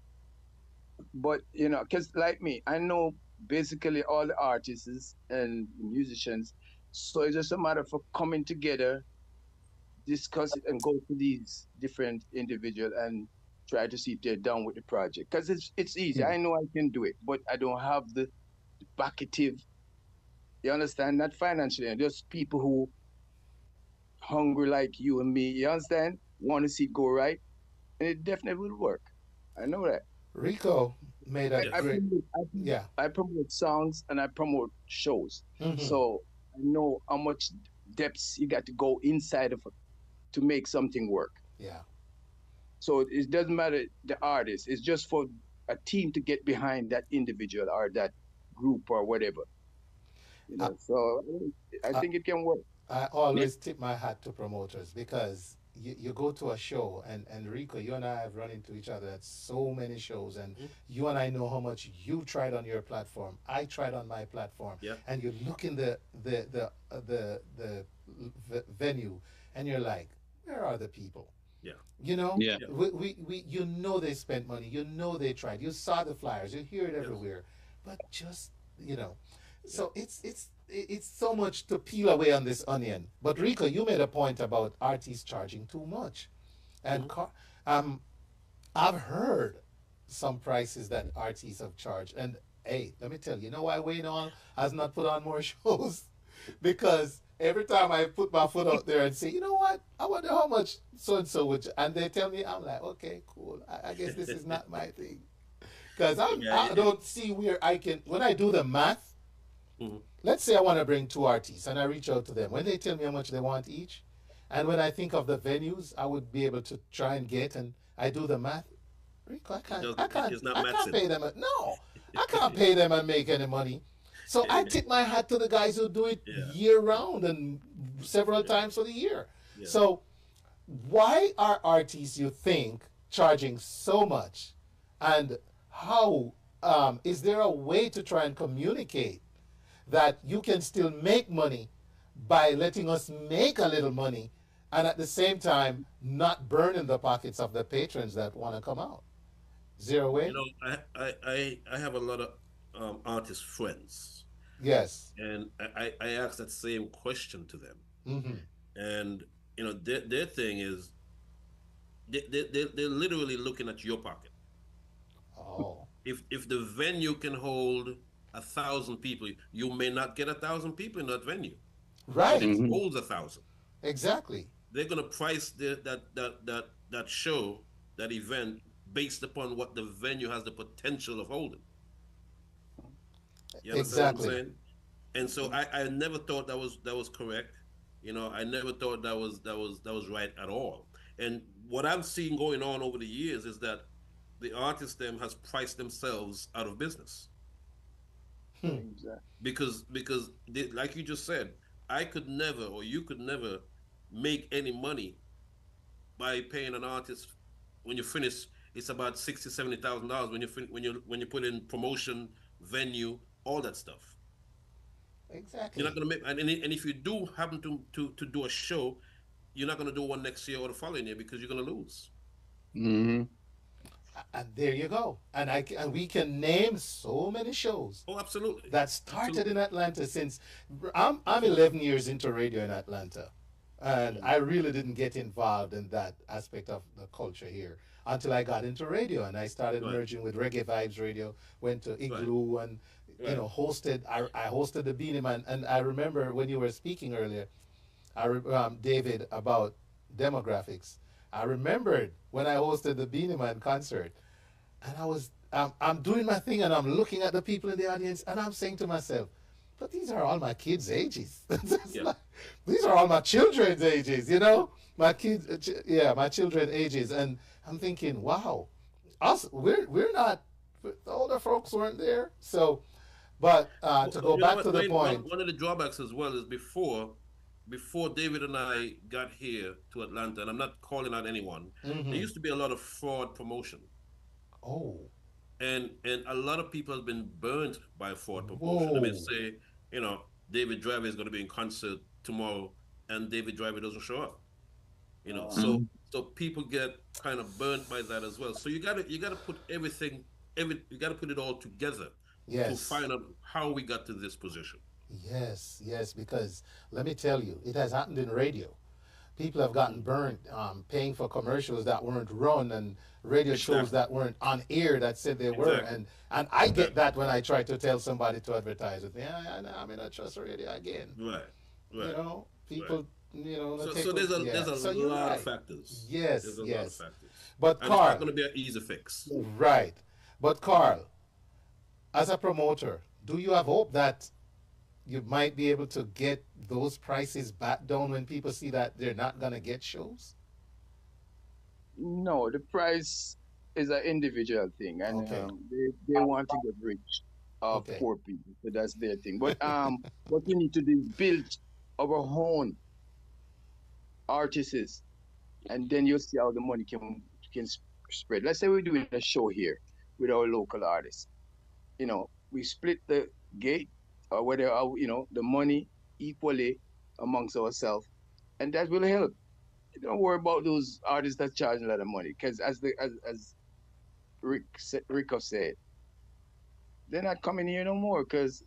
but because like me, I know basically all the artists and musicians, so it's just a matter of coming together, discuss it, and go to these different individuals and try to see if they're done with the project. Because it's easy. I know I can do it, but I don't have the backative. You understand? Not financially, just people who hungry like you and me. You understand? Want to see it go right, and it definitely will work. I know that. Rico made a great. I promote songs and I promote shows, so I know how much depths you got to go inside of it to make something work. Yeah. So it doesn't matter the artist. It's just for a team to get behind that individual or that group or whatever. So I think it can work. I always tip my hat to promoters because you go to a show, and Rico, you and I have run into each other at so many shows, and you and I know how much you tried on your platform. I tried on my platform, and you look in the venue, and you're like, where are the people? Yeah. We they spent money, they tried, you saw the flyers, you hear it everywhere, but just so it's so much to peel away on this onion. But Rico, you made a point about artists charging too much, and I've heard some prices that artists have charged, and hey, let me tell you, why Wayne On has not put on more shows? Because every time I put my foot out there and say, you know what, I wonder how much so and so would, and they tell me, I'm like, okay, cool. I guess this is not my thing, because I don't see where I can, when I do the math. Let's say I want to bring two artists, and I reach out to them. When they tell me how much they want each, and when I think of the venues I would be able to try and get, and I do the math, Rico, It doesn't. I can't, It's not I can't matching. pay them. No, I can't pay them and make any money. So I tip my hat to the guys who do it Yeah. year round and several times for the year. Yeah. So why are artists, you think, charging so much, and how is there a way to try and communicate that you can still make money by letting us make a little money, and at the same time not burning the pockets of the patrons that want to come out? Zero You way? know, I have a lot of artist friends, Yes. and I ask that same question to them, Mm-hmm. and their thing is they're literally looking at your pocket. Oh. If the venue can hold 1,000 people, you may not get 1,000 people in that venue, but Right. it Mhm. holds 1,000. Exactly. They're gonna price that show, that event, based upon what the venue has the potential of holding. You understand what I'm Exactly. saying? And so I never thought that was correct. I never thought that was right at all. And what I've seen going on over the years is that the artist them has priced themselves out of business Exactly. because like you just said, I could never, or you could never, make any money by paying an artist. When you finish, it's about 60, $70,000 when you put in promotion, venue, all that stuff. You're not Exactly. gonna make, and if you do happen to do a show, you're not gonna do one next year or the following year because you're gonna lose. Mhm. And there you go. And we can name so many shows Oh, absolutely, that started absolutely. in Atlanta. Since I'm 11 years into radio in Atlanta, and Mhm. I really didn't get involved in that aspect of the culture here until I got into radio, and I started Right, merging with Reggae Vibes Radio. Went to right, Igloo, and right. hosted. I hosted the Beanie Man, and I remember when you were speaking earlier, David, about demographics. I remembered when I hosted the Beanie Man concert, and I'm doing my thing, and I'm looking at the people in the audience, and I'm saying to myself, but these are all my kids' ages. It's Yeah. like, these are all my children's ages, my kids, yeah, my children's ages, and I'm thinking, wow, us, we're not, the older folks weren't there, so, but to But go you know back what, to the Wayne? One point, one of the drawbacks as well is before David and I got here to Atlanta, and I'm not calling out anyone. There hmm used to be a lot of fraud promotion, oh, and a lot of people have been burnt by fraud promotion. I mean, whoa, say, David Driver is going to be in concert tomorrow, and David Driver doesn't show up. So Mhm. so people get kind of burnt by that as well. So you gotta put you gotta put it all together to yes. find out how we got to this position. Yes, yes, because let me tell you, it has happened in radio. People have gotten Mhm. burnt paying for commercials that weren't run, and radio shows Exactly. that weren't on air that said they were. Exactly. And I get Exactly. that when I try to tell somebody to advertise with me. I'm in a trust radio again. Right. Right. Right. People, they So take, there's yeah. a So you're lot of right. factors. Yes, There's a lot of yes. factors. But And it's not Carl, going to be an easy fix. right. But Carl, as a promoter, do you have hope that you might be able to get those prices back down when people see that they're not gonna get shows? No, the price is an individual thing, and Okay, they want to get rich off okay, poor people, so that's their thing. But what we need to do is build our own artists, and then you'll see how the money can spread. Let's say we're doing a show here with our local artists. We split the gate or whether the money equally amongst ourselves, and that will help. Don't worry about those artists that charge a lot of money, because as Rico said, they're not coming here no more because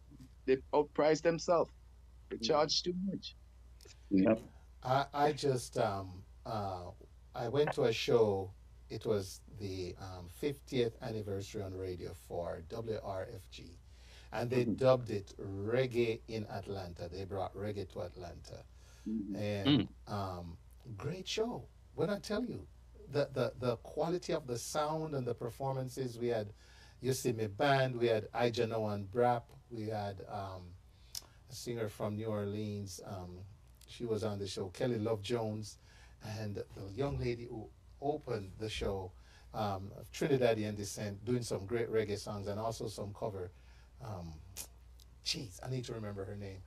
they outpriced themselves. They charge too much. Yep. I just I went to a show. It was the 50th anniversary on radio for WRFG, and they Mhm, dubbed it Reggae in Atlanta. They brought reggae to Atlanta, mhm, and Mm. great show. When I tell you, the quality of the sound and the performances, we had You See Me Band, we had Ijano and Brap, we had a singer from New Orleans. She was on the show, Kelly Love Jones, and the young lady who opened the show, of Trinidadian descent, doing some great reggae songs and also some cover. Um, Jeez, I need to remember her name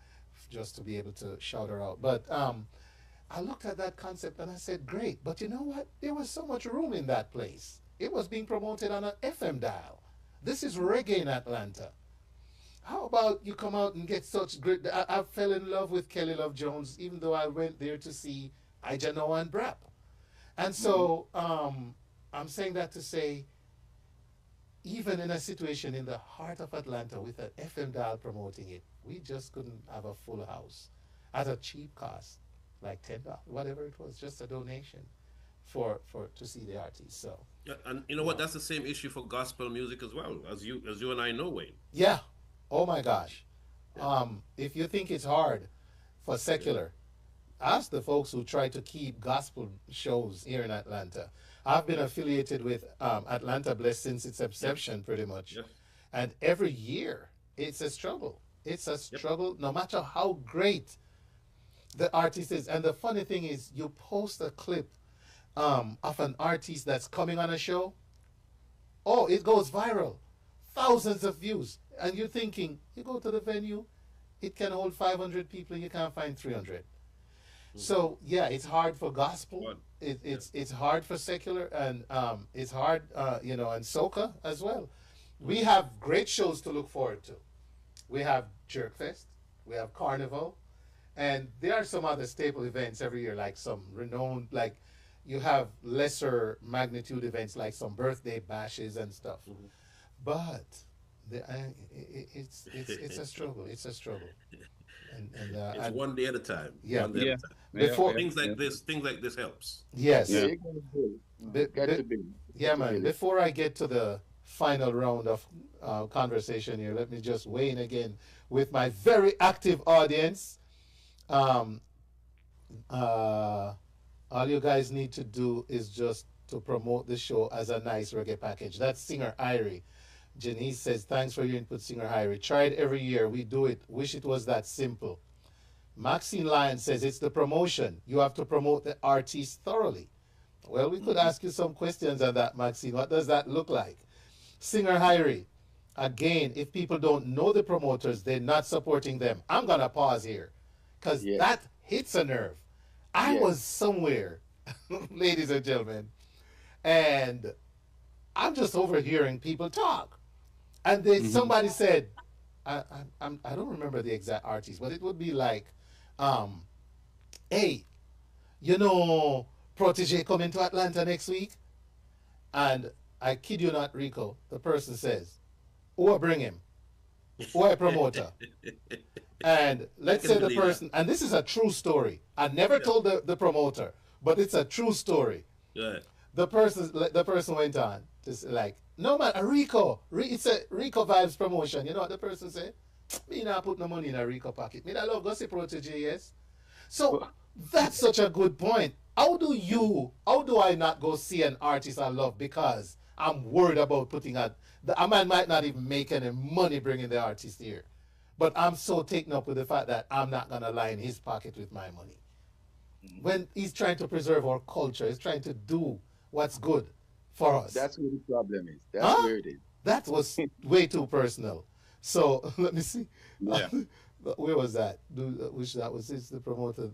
just to be able to shout her out. But I looked at that concept and I said, great. But you know what? There was so much room in that place. It was being promoted on an FM dial. This is reggae in Atlanta. How about you come out and get such great... I fell in love with Kelly Love Jones, even though I went there to see Ija Noah and Brap. And so I'm saying that to say, even in a situation in the heart of Atlanta with an FM dial promoting it, we just couldn't have a full house at a cheap cost, like $10, whatever it was, just a donation for to see the artist. So Yeah, and you know what? That's the same issue for gospel music as well, as you and I know, Wayne. yeah, oh my gosh, if you think it's hard for secular, ask the folks who try to keep gospel shows here in Atlanta. I've been affiliated with Atlanta Bless since its inception, pretty much. Yes. And every year, it's a struggle. It's a struggle, no matter how great the artist is. And the funny thing is, you post a clip of an artist that's coming on a show, oh, it goes viral. Thousands of views. And you're thinking, you go to the venue, it can hold 500 people, and you can't find 300. So yeah, it's hard for gospel. It's hard for secular, and it's hard, and soca as well. We have great shows to look forward to. We have Jerkfest, we have Carnival, and there are some other staple events every year, like some renowned, like you have lesser magnitude events like some birthday bashes and stuff. But it's a struggle. It's a struggle. It's one day at a time. Yeah. One day at a time. Before things like this helps. Yes. Yeah, got to be. Yeah, man. Before I get to the final round of conversation here, let me just weigh in again with my very active audience. All you guys need to do is just to promote the show as a nice reggae package. That's Singer Irie. Janice says, thanks for your input, Singer Irie. Try it every year. We do it. Wish it was that simple. Maxine Lyon says, it's the promotion. You have to promote the artist thoroughly. Well, we could ask you some questions on that, Maxine. What does that look like? Singer Irie, again, if people don't know the promoters, they're not supporting them. I'm going to pause here because that hits a nerve. I was somewhere, ladies and gentlemen, and I'm just overhearing people talk. And then somebody said, I don't remember the exact artist, but it would be like, hey, Protege coming to Atlanta next week? And I kid you not, Rico, the person says, who I bring him? Who I promoter? And let's say the person, and this is a true story. I never told the promoter, but it's a true story. Yeah. The person went on to say, like, no man, a Rico. It's a Rico Vibes promotion. You know what the person said? Me not put no money in a Rico pocket. Me that love go see Protege, yes. So that's such a good point. How do I not go see an artist I love because I'm worried about putting a man might not even make any money bringing the artist here. But I'm so taken up with the fact that I'm not going to line his pocket with my money. When he's trying to preserve our culture, he's trying to do what's good for us. That's where the problem is. That's where it is. That was way too personal. So let me see. Yeah. Where was that? Which that was the promoter.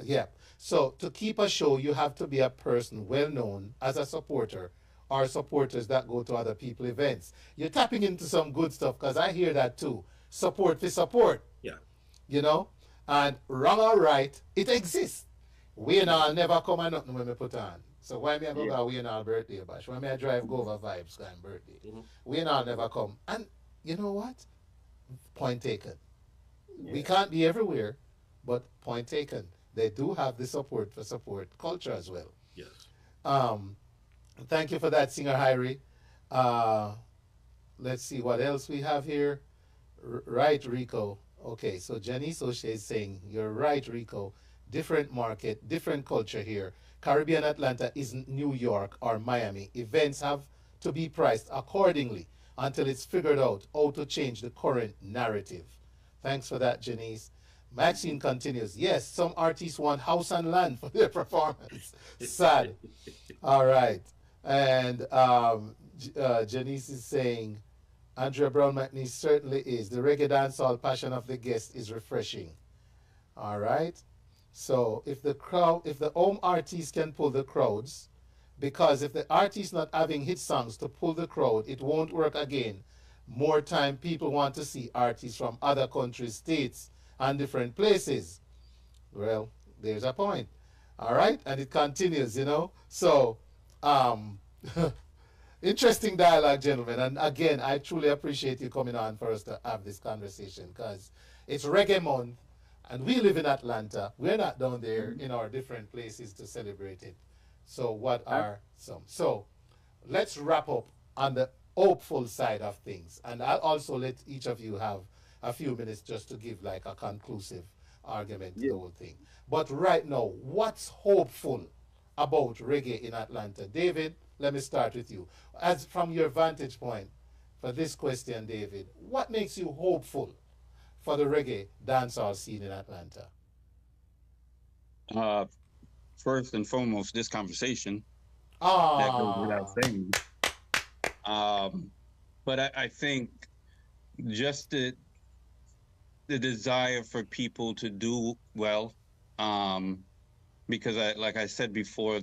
Yeah. So to keep a show, you have to be a person well known as a supporter or supporters that go to other people events. You're tapping into some good stuff because I hear that too. Support for support. Yeah. And wrong or right, it exists. We and all never come and nothing when we put on. So why me I go we and all birthday bash? Why me I drive go over vibes kind birthday? We and all never come. And you know what? Point taken. We can't be everywhere, but point taken. They do have the support for support culture as well. Yes. Thank you for that, Singer Irie. Let's see what else we have here. Right, Rico. Okay, so Janice O'Shea is saying, you're right, Rico. Different market, different culture here. Caribbean Atlanta isn't New York or Miami. Events have to be priced accordingly until it's figured out how to change the current narrative. Thanks for that, Janice. Maxine continues, yes, some artists want house and land for their performance. Sad. All right. And Janice is saying, Andrea Brown McNeese certainly is. The reggae dancehall passion of the guest is refreshing. All right. So if the home artist can pull the crowds, because if the artist not having hit songs to pull the crowd, it won't work again. More time people want to see artists from other countries, states, and different places. Well, there's a point. All right, and it continues, So, um, interesting dialogue, gentlemen. And again, I truly appreciate you coming on for us to have this conversation because it's Reggae Month, and we live in Atlanta. We're not down there in our different places to celebrate it. So, what are some? So, let's wrap up on the hopeful side of things. And I'll also let each of you have a few minutes just to give like a conclusive argument to the whole thing. But right now, what's hopeful about reggae in Atlanta? David, let me start with you. As from your vantage point for this question, David, what makes you hopeful for the reggae dancehall scene in Atlanta? Uh, First and foremost, this conversation that goes without Ah, saying. But I think just the desire for people to do well, um, because like I said before,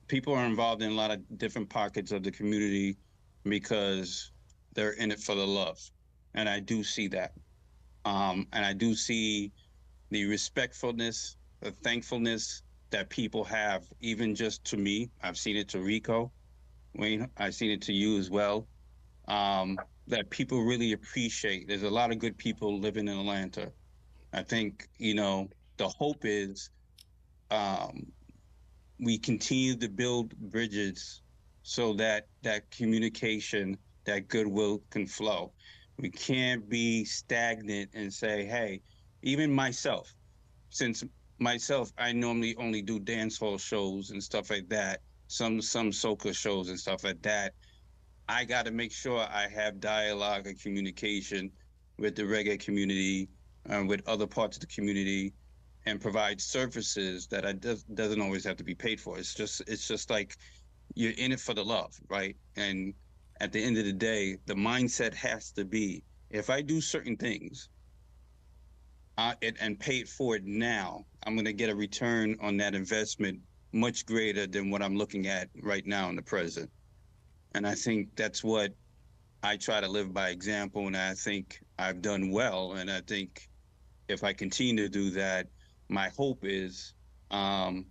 people are involved in a lot of different pockets of the community because they're in it for the love, and I do see that. And I do see the respectfulness, the thankfulness that people have, even just to me. I've seen it to Rico, Wayne. I've seen it to you as well. That people really appreciate. There's a lot of good people living in Atlanta. I think, the hope is um, we continue to build bridges so that that communication, that goodwill can flow. We can't be stagnant and say, hey, even myself, since myself, I normally only do dance hall shows and stuff like that, some soca shows and stuff like that. I got to make sure I have dialogue and communication with the reggae community and with other parts of the community and provide services that doesn't always have to be paid for. It's just like you're in it for the love, right? And at the end of the day, the mindset has to be if I do certain things and pay it forward now, I'm going to get a return on that investment much greater than what I'm looking at right now in the present. And I think that's what I try to live by example, and I think I've done well. And I think if I continue to do that, my hope is um,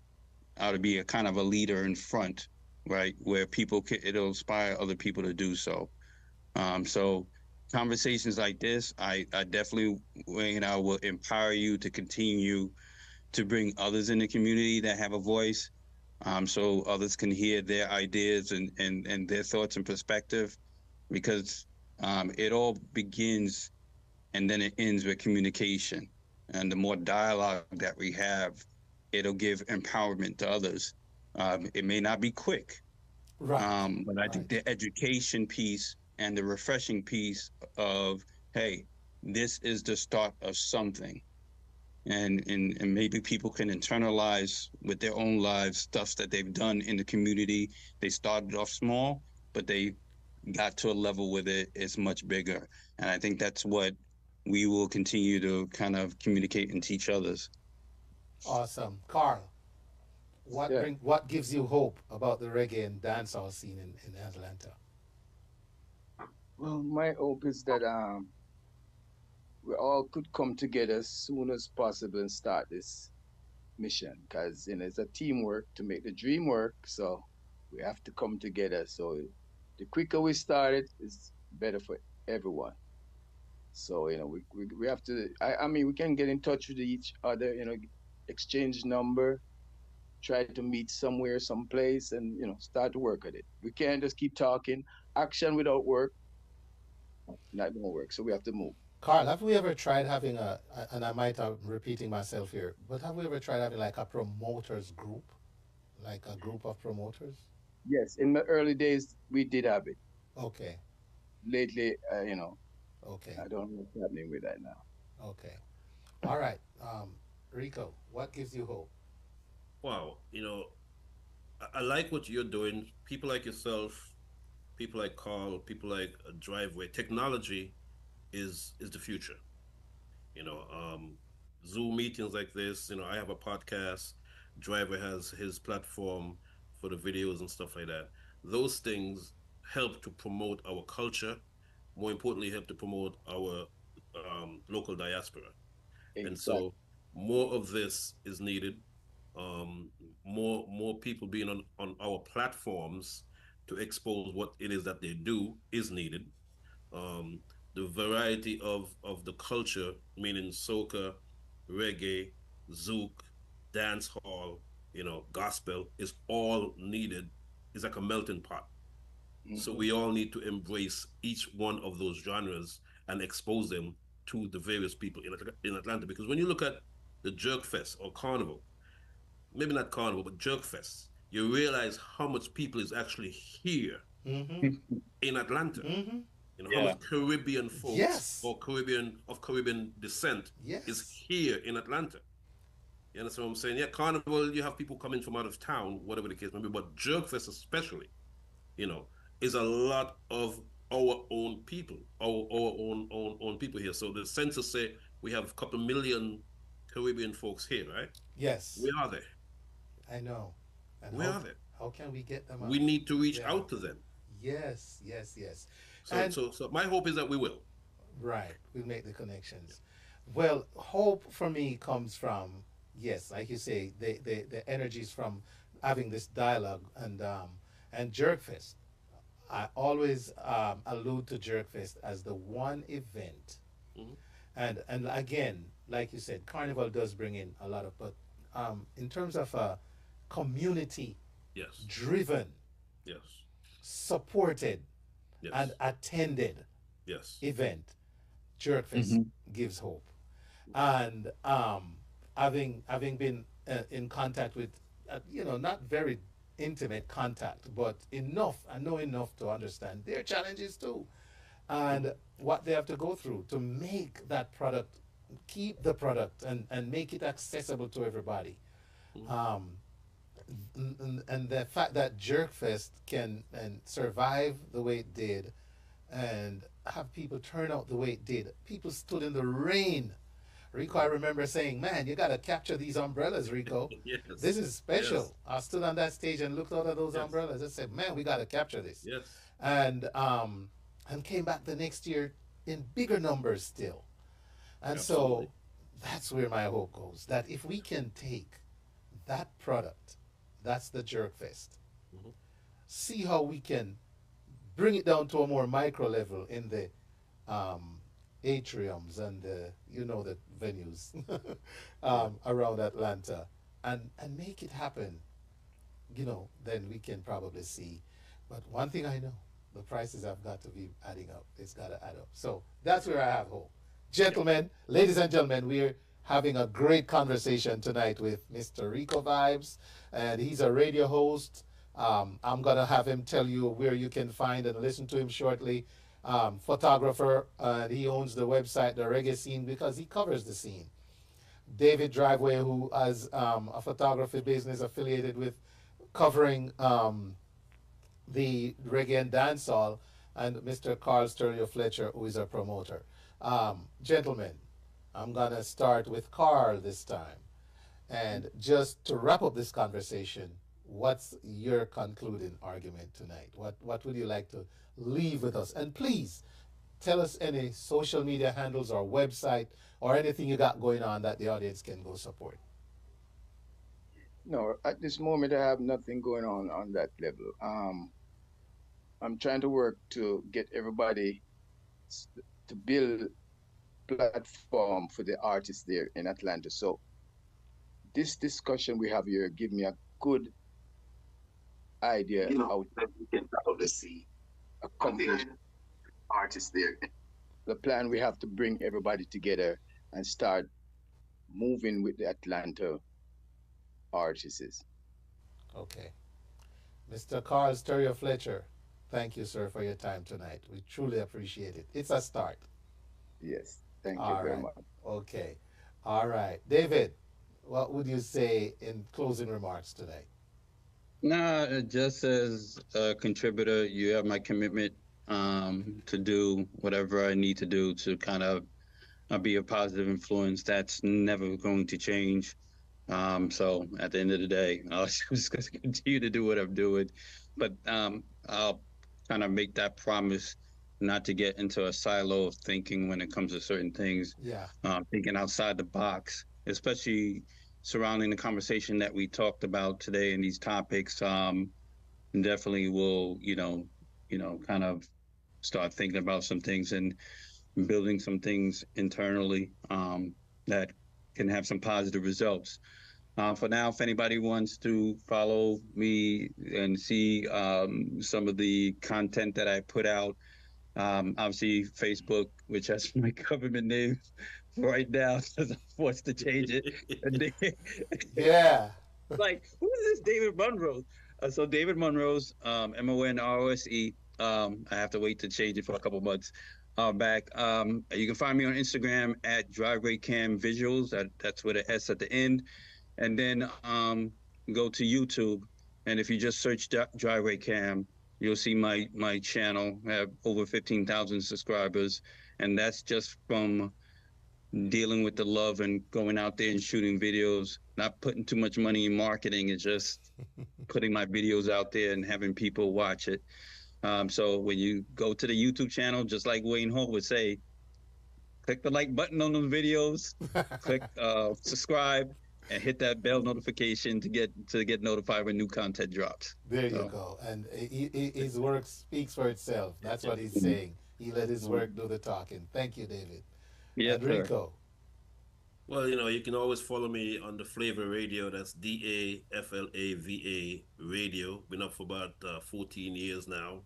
I to be a kind of a leader in front, right, where it'll inspire other people to do so. So conversations like this, I definitely, will empower you to continue to bring others in the community that have a voice, so others can hear their ideas and their thoughts and perspective, because it all begins and then it ends with communication. And the more dialogue that we have, it'll give empowerment to others. It may not be quick, right, but I think right. the education piece and the refreshing piece of, hey, this is the start of something. And maybe people can internalize with their own lives stuff that they've done in the community. They started off small, but they got to a level with it's much bigger. And I think that's what we will continue to kind of communicate and teach others. Awesome. Carl, Yeah. what gives you hope about the reggae and dancehall scene in Atlanta? Well, my hope is that we all could come together as soon as possible and start this mission, because it's a teamwork to make the dream work. So we have to come together. So the quicker we start it, is better for everyone. So we have to. I mean, we can get in touch with each other. Exchange number, try to meet somewhere, someplace, and start to work at it. We can't just keep talking. Action without work not gonna work. So we have to move. Carl, have we ever tried having and I might have repeating myself here, but have we ever tried having like a promoters group, like a group of promoters? Yes, in the early days we did have it. Okay, Lately, okay, I don't know what's happening with that now. okay. All right, Rico, what gives you hope? Wow, I like what you're doing. People like yourself, people like Carl, people like Driveway. Technology is the future. You know, Zoom meetings like this. You know, I have a podcast. Driver has his platform for the videos and stuff like that. Those things help to promote our culture. More importantly, help to promote our local diaspora. And Exactly. so, more of this is needed. Um, more people being on our platforms to expose what it is that they do is needed. um, the variety of the culture, meaning soca, reggae, zouk, dance hall, gospel, is all needed. It's like a melting pot. So Hmm. we all need to embrace each one of those genres and expose them to the various people in Atlanta. Because when you look at the Jerk Fest or Carnival, maybe not Carnival, but Jerk Fest, you realize how much people is actually here Mm-hmm. in Atlanta. Mm-hmm. How Yeah. much Caribbean folks Yes. or Caribbean descent is Yes. here in Atlanta. You understand what I'm saying? Yeah, Carnival, you have people coming from out of town, whatever the case may be, but Jerkfest especially, you know, is a lot of our own people, our own people here. So the census say we have a couple million Caribbean folks here, right? Yes. Where are they? I know. And Where are they? how can we get them We out? need to reach Yeah. out to them. Yes, yes, yes. So And so so my hope is that we will. right, we'll make the connections. Well, hope for me comes from, yes, like you say, the energies from having this dialogue and Jerkfest. I always allude to Jerkfest as the one event, Mhm. and again, like you said, Carnival does bring in a lot of, but in terms of a community Yes. driven, Yes. supported, and Yes. attended Yes. event, Jerkfest Hmm. gives hope. And having been in contact with, not very intimate contact, but enough, I know enough to understand their challenges too, and what they have to go through to make that product, keep the product, and make it accessible to everybody. Um, and the fact that Jerkfest can and survive the way it did, and have people turn out the way it did. People stood in the rain. Rico, I remember saying, "Man, you gotta capture these umbrellas, Rico. Yes. This is Yes. special." I stood on that stage and looked out at those Yes. umbrellas. I said, "Man, we gotta capture this," Yes. and um, and came back the next year in bigger numbers still. And so Absolutely. that's where my hope goes. That if we can take that product, that's the Jerk Fest, Mhm. see how we can bring it down to a more micro level in the um, atriums and the venues Yeah. around Atlanta, and make it happen. Then we can probably see. But one thing I know, the prices have got to be adding up. It's got to add up. So that's where I have hope. Yep. Gentlemen, ladies and gentlemen, we're having a great conversation tonight with Mr. Rico Vibes, and he's a radio host. I'm going to have him tell you where you can find and listen to him shortly. Photographer, and he owns the website, The Reggae Scene, because he covers the scene. David Driveway, who has a photography business affiliated with covering the reggae and dancehall, and Mr. Carl Sterling Fletcher, who is a promoter. Gentlemen, I'm going to start with Carl this time. And just to wrap up this conversation, what's your concluding argument tonight? What would you like to leave with us? And please tell us any social media handles or website or anything you got going on that the audience can go support. No, at this moment I have nothing going on that level. I'm trying to work to get everybody s- to build platform for the artists there in Atlanta. So this discussion we have here give me a good idea how we can probably see accomplish artists there. The plan we have to bring everybody together and start moving with the Atlanta artists. Okay. Mr. Carl Stereo Fletcher, thank you, sir, for your time tonight. We truly appreciate it. It's a start. Yes, thank you All very right. much. Okay. All right. David, what would you say in closing remarks today? Nah, just as a contributor, you have my commitment to do whatever I need to do to kind of be a positive influence. That's never going to change. So at the end of the day, I'm just going to continue to do what I'm doing, but I'll kind of make that promise not to get into a silo of thinking when it comes to certain things. Yeah. Thinking outside the box, especially surrounding the conversation that we talked about today and these topics. Definitely will, kind of start thinking about some things and building some things internally that can have some positive results. For now, if anybody wants to follow me and see some of the content that I put out, obviously Facebook, which has my government name right now, because I'm forced to change it. Yeah. Like, who is this David Monroe? So David Monroe's Monrose. I have to wait to change it for a couple months. Back. You can find me on Instagram at Driveway Cam Visuals. That's with an S at the end. And then go to YouTube. And if you just search Driveway Cam, you'll see my channel. I have over 15,000 subscribers. And that's just from dealing with the love and going out there and shooting videos, not putting too much money in marketing. It's just putting my videos out there and having people watch it. So when you go to the YouTube channel, just like Wayne Hope would say, click the like button on those videos, click subscribe, and hit that bell notification to get notified when new content drops. There you go. And his work speaks for itself. That's what he's saying. He let his work do the talking. Thank you, David. Yeah, Rico. Well, you can always follow me on the Flavor Radio. That's DAFLAVA Radio. Been up for about 14 years now.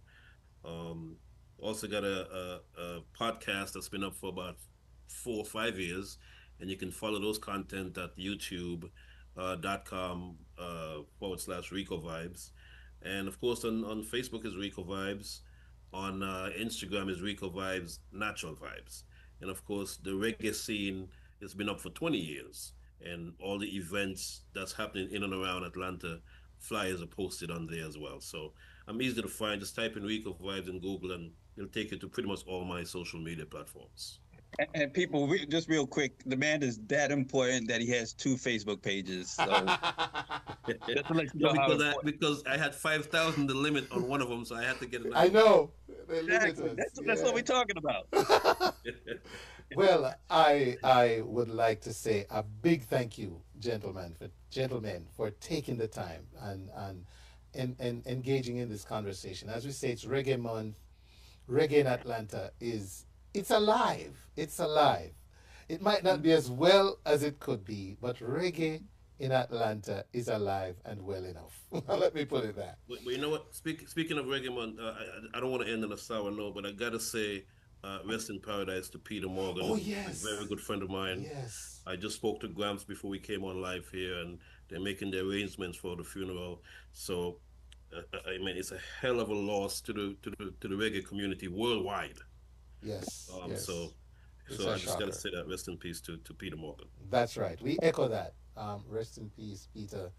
Also got a podcast that's been up for about 4 or 5 years, and you can follow those content at youtube.com/Rico Vibes. And of course on Facebook is Rico Vibes. On Instagram is Rico Vibes Natural Vibes. And of course the reggae scene has been up for 20 years, and all the events that's happening in and around Atlanta, flyers are posted on there as well. So I'm easy to find. Just type in Rico Vibes in Google and it'll take you to pretty much all my social media platforms. And people, just real quick, the man is that important that he has 2 Facebook pages. So just to let you know because I had 5,000 the limit on one of them, so I had to get another. I know. Exactly. That's what we're talking about. Well, I would like to say a big thank you, gentlemen, for taking the time and engaging in this conversation. As we say, it's Reggae Month. Reggae in Atlanta it's alive. It's alive. It might not be as well as it could be, but reggae in Atlanta is alive and well enough. Let me put it that. But you know what? Speaking of Reggae Month, I don't want to end on a sour note, but I got to say, rest in paradise to Peter Morgan. Oh, yes. A very good friend of mine. Yes. I just spoke to Gramps before we came on live here, and they're making the arrangements for the funeral. So, I mean, it's a hell of a loss to the reggae community worldwide. Yes. Yes. So I just got to say that rest in peace to Peter Morgan. That's right. We echo that. Rest in peace, Peter,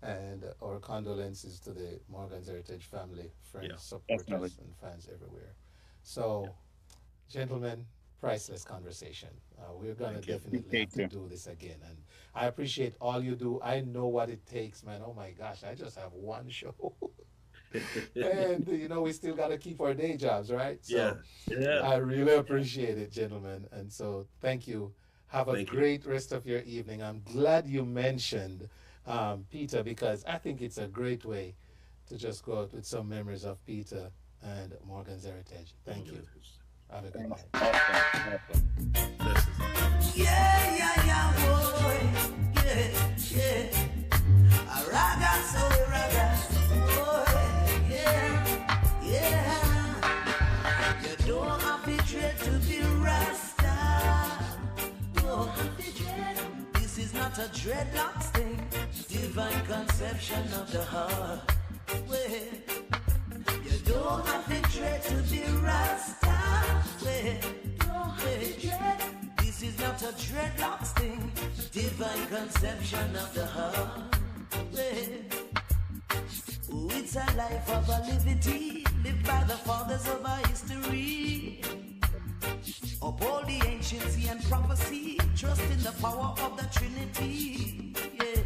and our condolences to the Morgan's Heritage family, friends, supporters, and fans everywhere. So, gentlemen, priceless conversation. We're going to definitely have to do this again. And I appreciate all you do. I know what it takes, man. Oh, my gosh. I just have one show. And, we still got to keep our day jobs, right? So yeah. I really appreciate it, gentlemen. And so thank you. Have a great rest of your evening. I'm glad you mentioned Peter, because I think it's a great way to just go out with some memories of Peter and Morgan's Heritage. Thank you. Have a good night. Yeah, boy. Yeah. A raga, so a raga. You don't have to dread to be Rasta. Don't have to dread. This is not a dreadlocks thing. Divine conception of the heart. Well, you don't have to dread to be Rasta. Well, don't have to dread. This is not a dreadlocks thing. Divine conception of the heart. Well, It's a life of a liberty, lived by the fathers of our history. Uphold the anciency and prophecy, trust in the power of the Trinity. Yeah,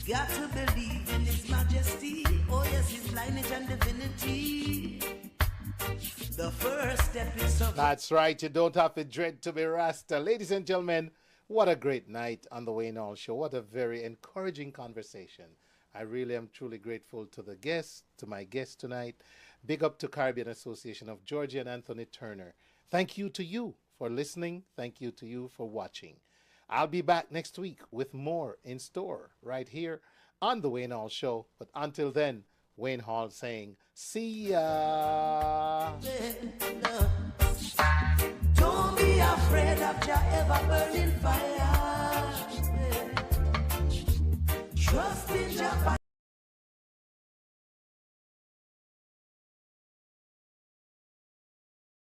got to believe in His majesty. Oh yes, His lineage and divinity. The first step is to... That's right, you don't have to dread to be Rasta. Ladies and gentlemen, what a great night on the Wayne Hall Show. What a very encouraging conversation. I really am truly grateful to the guests, to my guests tonight. Big up to Caribbean Association of Georgia and Anthony Turner. Thank you to you for listening. Thank you to you for watching. I'll be back next week with more in store right here on the Wayne Hall Show. But until then, Wayne Hall saying, see ya.